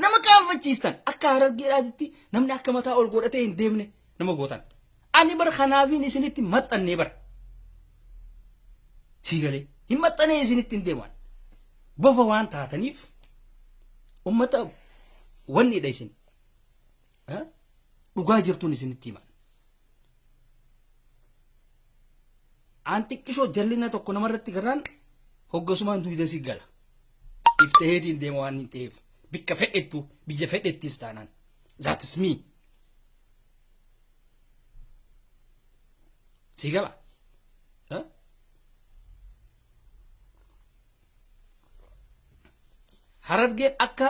nama qaanfachiistan akka Harargeedhaatti namni akka mataa ol godhatee hin deemne nama gootan ani bar kanaafiin isinitti maxxannee bar siigalee hin maxxanee isinitti hin deeman bofa waan taataniif ummata wanni dha isin dhugaa jirtuun isinitti himan an xiqqishoo jallina tokko namarratti garaan hoggasumaan duyda si gala ifteheetiin deema waan hin ta'eef bikka fedhettu biyya fedhettis taanaan that is me si gala Harargeen akka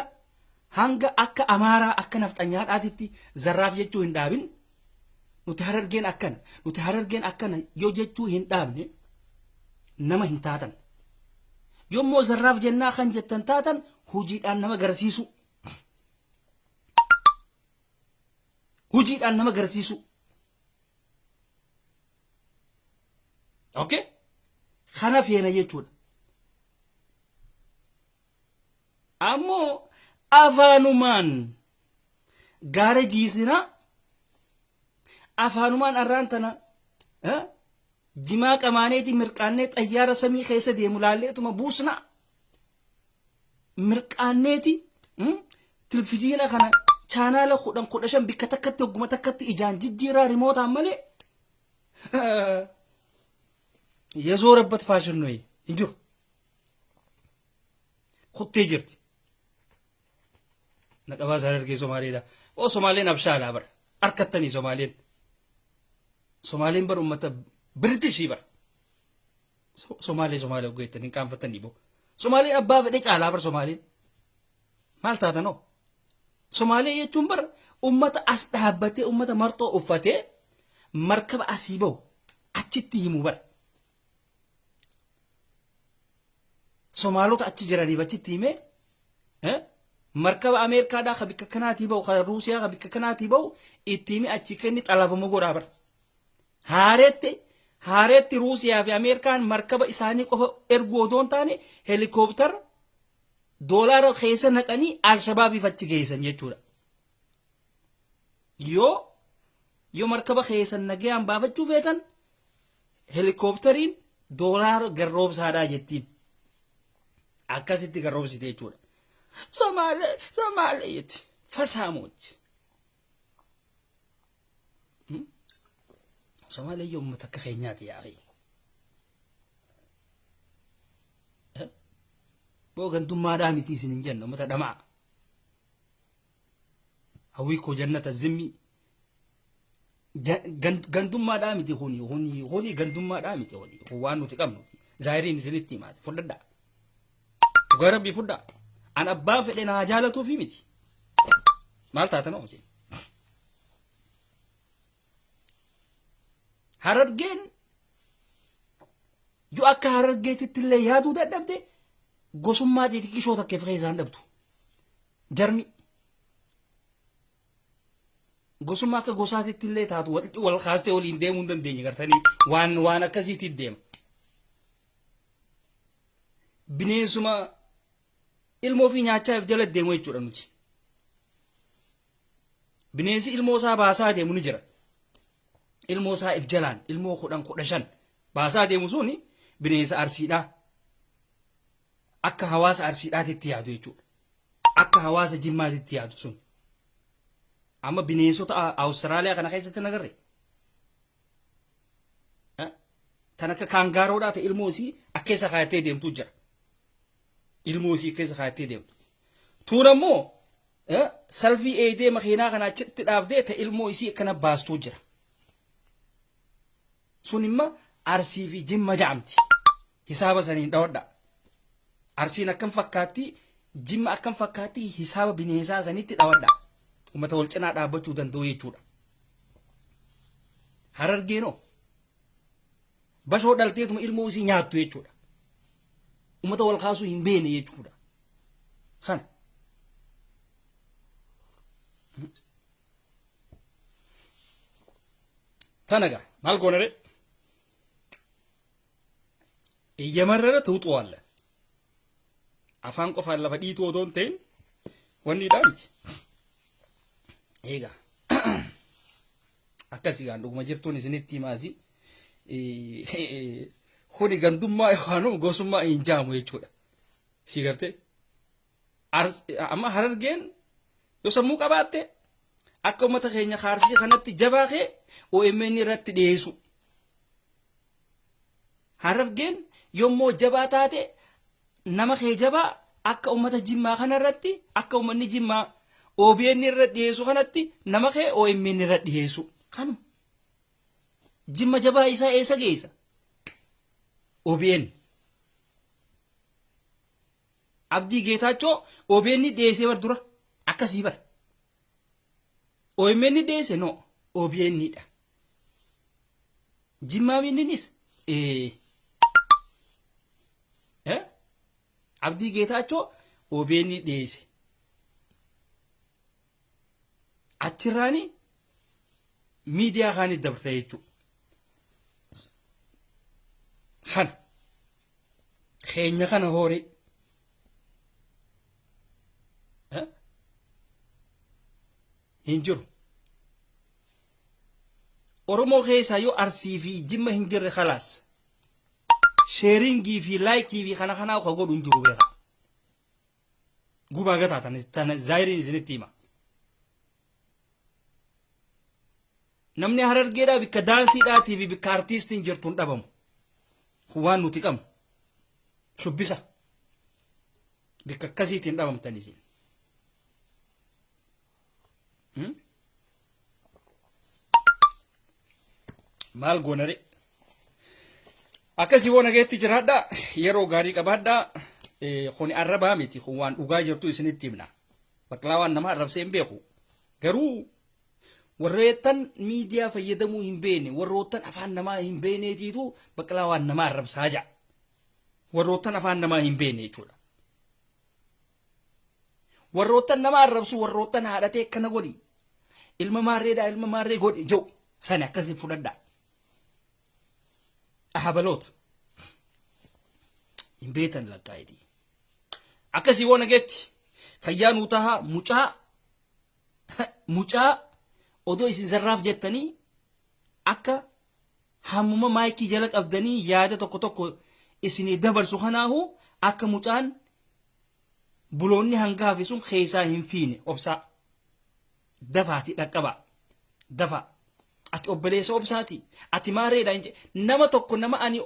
hanga akka Amaaraa akka nafxanyaadhaatitti zarraaf jechuu hin dhaabin nuti harargeen akkana nuti harargeen akkana yoo jechuu hin dhaabne nama hin taatan yommuu zarraaf jennaa kan jettan taatan hojiidhaan nama garsiisu hojiidhaan nama garsiisu okay kana feena jechuudha ammoo afaanumaan gaara jiisina afaanumaan arraan tana jimaa qamaaneeti mirqaannee xayyaara samii keessa deemu laalleetuma buusna mirqaanneeti tilfijiina kana chaanaala 15 bikka takkatti hogguma takkatti ijaan jijjiiraa rimootaan malee yazoo rabbat faashinnoyi hin jiru kuttee jirti naqabaa isaan argee Somaaleedha oo Somaaleen abshaalaa bara harkattanii Somaaleen bara ummata Britishii bara Somaalee ogeettanii qaanfatanii boo Somaaleen abbaa fedhe caalaa bara Somaaleen maal taatanoo Somaalee jechuun bara ummata as dhaabbatee ummata marxoo uffatee markaba asii bahu achitti himu bara Somaalota achi jiraniif achitti himee markaba Ameerikaadhaa ka bikka kanaatii bahu ka Ruusiyaa ka bikka kanaatii bahu itti himi achi kenni xalabamu godhaa bara haareetti Ruusiyaa fi Ameerikaan markaba isaanii qofa ergu odoon taane helikooптara doolaara keessa naqanii Alshabaabiif achi geessan jechuudha yoo markaba keessa nagayaan baafachuu feetan helikooптariin doolaara garroobsaadhaa jettiin akkasitti garroobsite jechuudha Somaalee yetti fasaamochi Somaalee yoo ummata akka keenyaati yaaqi boo gandummaadhaa miti isin hin jenna ummata dhamaa hawwii koo jannata zimmi gandummaadhaa miti huni gandummaadhaa miti waan nuti qabnu zaahiriin isinitti himaati fudhadhaa dhugaa rabbii fudhaa an abbaan fedhe naa jaalatuufi miti maal taatanoo isin harargeen yoo akka harargeetitti illee yaaduu dadhabde gosummaa xixiqqishoo takkeef keessaan dhabdu jarmi gosummaa akka gosaatitti illee taatu wal kaastee waliin deemuu hin dandeenye gartanii waan akkasiitti deema bineensuma ilmoo fi nyaachaaf jala deemu jechuudha nuti bineensi ilmoo isaa baasaa deemu ni jira ilmoo isaa if jalaan ilmoo 15 baasaa deemu suni bineensa arsiidhaa akka hawaasa arsiidhaatitti yaadu jechuudha akka hawaasa jimmaatitti yaadu sun amma bineensota Awustiraaliyaa kana keessatti nagarre tan akka kaangaaroodhaa ta'e ilmoo isii akka keessa kaayattee deemtu jira ilmoo isii keessa kaayattee deemtu tuun ammoo salfii eedee makiinaa kana achitti dhaabdee ta'e ilmoo isii akkana baastuu jira sun imma arsii fi jimma ja'amti hisaaba saniin dhawadha arsiin akkam fakkaatti jimma akkam fakkaatti hisaaba bineensaa sanitti dhawadha ummata wal cinaa dhaabbachuu danda'u jechuudha harargeenoo bashoo dhalteetuma ilmoo isii nyaattu jechuudha ummata wal kaasuu hin beene jechuudha kan tanaga maal goonare iyyamarrara tuuxuwaalla afaan qofaan lafa dhiituu odoon ta'in wanni dhaamti eega akkasii gaan dhuguma jirtuun isinitti himaasi kuni gandummaa yookaan gosummaa hin jaamu jechuudha si gartee amma harargeen yoo sammuu qabaatte akka ummata keenya kaarsii kanatti jabaa kee OMN irratti dhiyeessu harargeen yommuu jabaa taate nama kee jabaa akka ummata jimmaa kanarratti akka ummanni jimmaa OBN irra dhiyeessu kanatti nama kee OMN irra dhiyeessu kanu jimma jabaa isaa eessa geessa OBN Abdii Geetaachoo OBN dhiyeessee bar dura akkasii bar OMN dhiyeesse no OBN dha jimmaa minninis abdii geetaachoo OBN dhiyeesse achirraani miidiyaa kaanii dabarta jechuudha. Kana keenya kana horii hin jiru. Oromoo keessaa yoo Arsii fi Jimma hin jirre khalaas sheeringii fi laayikii fi kana kanaa ka godhu hin jiru beeka. Gubaa gataa tana zaayiriin isinitti hima. Namni Harargeedhaa bikka daansiidhaatii fi bikka artiistiin jirtu hin dhabamu. Waan nuti qabnu shubbisa bikka akkasiitiin dhabamtan isin. Maal goonare akkasii waan ageetti jiraadha yeroo gaarii qabaadha. Kuni arrabaa miti kun waan dhugaa jirtu isinitti himna. Baklaa waan nama arrabsee hin beeku garuu warreettan miidiyaa fayyadamuu hin beekne warroottan afaan namaa hin beekneetiitu baklaa waan nama arrabsaa jira. Warroottan afaan namaa hin beekne jechuudha. Warroottan nama arrabsu warroottan haadhatee akkana godhi ilma maarree godhi jiru sani akkasii fudhadhaa. Ahabaloota hin beekan lakkaa'edhi. Akkasii waan ageetti fayyaa nuu tahaa mucaa odoo isin sarraaf jettanii akka hammuma maayikii jala qabdanii yaada tokko isinii dabarsu kanaahu akka mucaan buloonni hangaafi sun keessaa hin fiine obsaa dafaati dhaqqaba dafa ati obboleessa obsaati ati maareedha nama tokko nama ani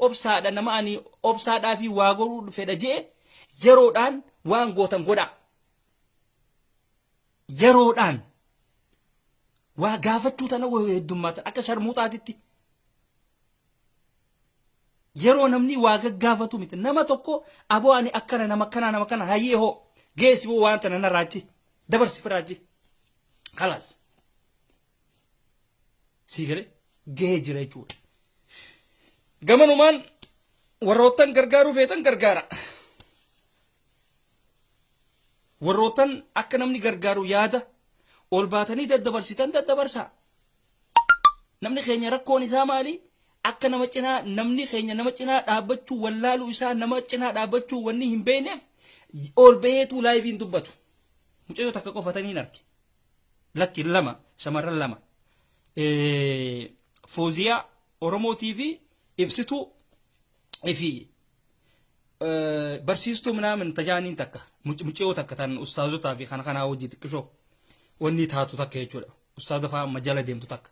obsaadhaa fi waa godhuu fedha jee yeroodhaan waan gootan godha yeroodhaan waa gaafachuu tana heddummaatan akka sharmuuxaatitti yeroo namni waa gaggaafatu miti nama tokko aboo ani akkana nama kana hayyee hoo geessi boo waan tana narraachi dabarsi firaachi kalaas siigale gahee jira jechuudha. Gamanumaan warroottan gargaaruu feetan gargaara. Warroottan akka namni gargaaru yaada ol baatanii daddabarsitan daddabarsaa. Namni keenya rakkoon isaa maali? Akka nama cinaa namni keenya nama cinaa dhaabbachuu wallaaluu isaa nama cinaa dhaabbachuu wanni hin beekneef ol baheetu laayiviin dubbatu. Mucayyoo takka qofatanii hin arge. Lakki lama shamarran lama. Fooziyaa Oromoo TV ibsituu fi barsiistuu minaamin tajaaniin takka mucayyoo takka tan ustaazotaa fi kana kanaa hojii xiqqishoo wanni taatu takka jechuudha. Ustaaza fa'aa majala deemtu takka.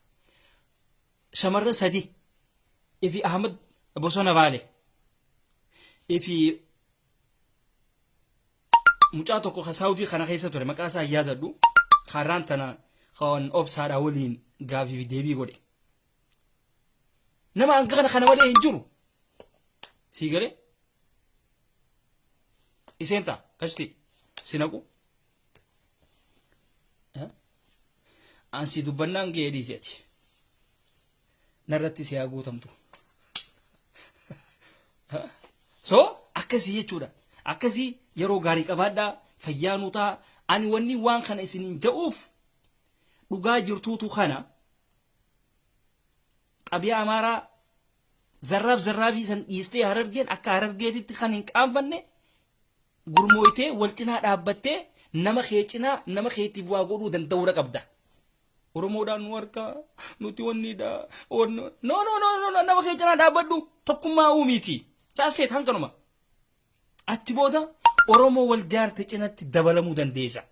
Shamarran sadii ifi Ahmad Bosona Baale ifi mucaa tokko ka Saawudii kana keessa ture maqaa isaa yaadadhu karaan tana kan obsaadhaa waliin gaafii fi deebii godhe. Nama hanga kana malee hin jiru. Sii galee iseen ta'a kashti sinaqu ansi dubbannaan ga'ee dhiiseeti narratti siyaa guutamtu. So akkasii jechuudha. Akkasii yeroo gaarii qabaadhaa fayyaa nuu ta'a. Ani wanni waan kana isiniin ja'uuf dhugaa jirtuutu kana qabiyaa amaaraa zarraafii san dhiistee Harargeen akka Harargeetitti kan hin qaanfanne gurmooytee wal cinaa dhaabbattee nama kee cinaa nama keetiif waa godhuu danda'uudha qabda. Oromoodhaan nu harkaa nuti wanniidha. No nama kee cinaa dhaabbadhu tokkummaa uumiiti. Taaseet hanganuma. Achi booda Oromoo wal jaarte cinatti dabalamuu dandeessa.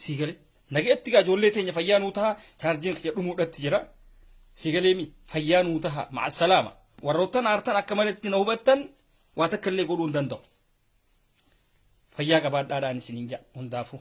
Sigalee nageetti gaa ijoollee teenya fayyaa nuu taha chaarjiin kiyya dhumuudhatti jira. Sigalee mi fayyaa nuu taha ma'asalaama. Warroottan aartan akka malatti na hubattan waa takka illee godhuu hin danda'u. Fayyaa qabaadhaadhaan isiniin jedha hundaafuu.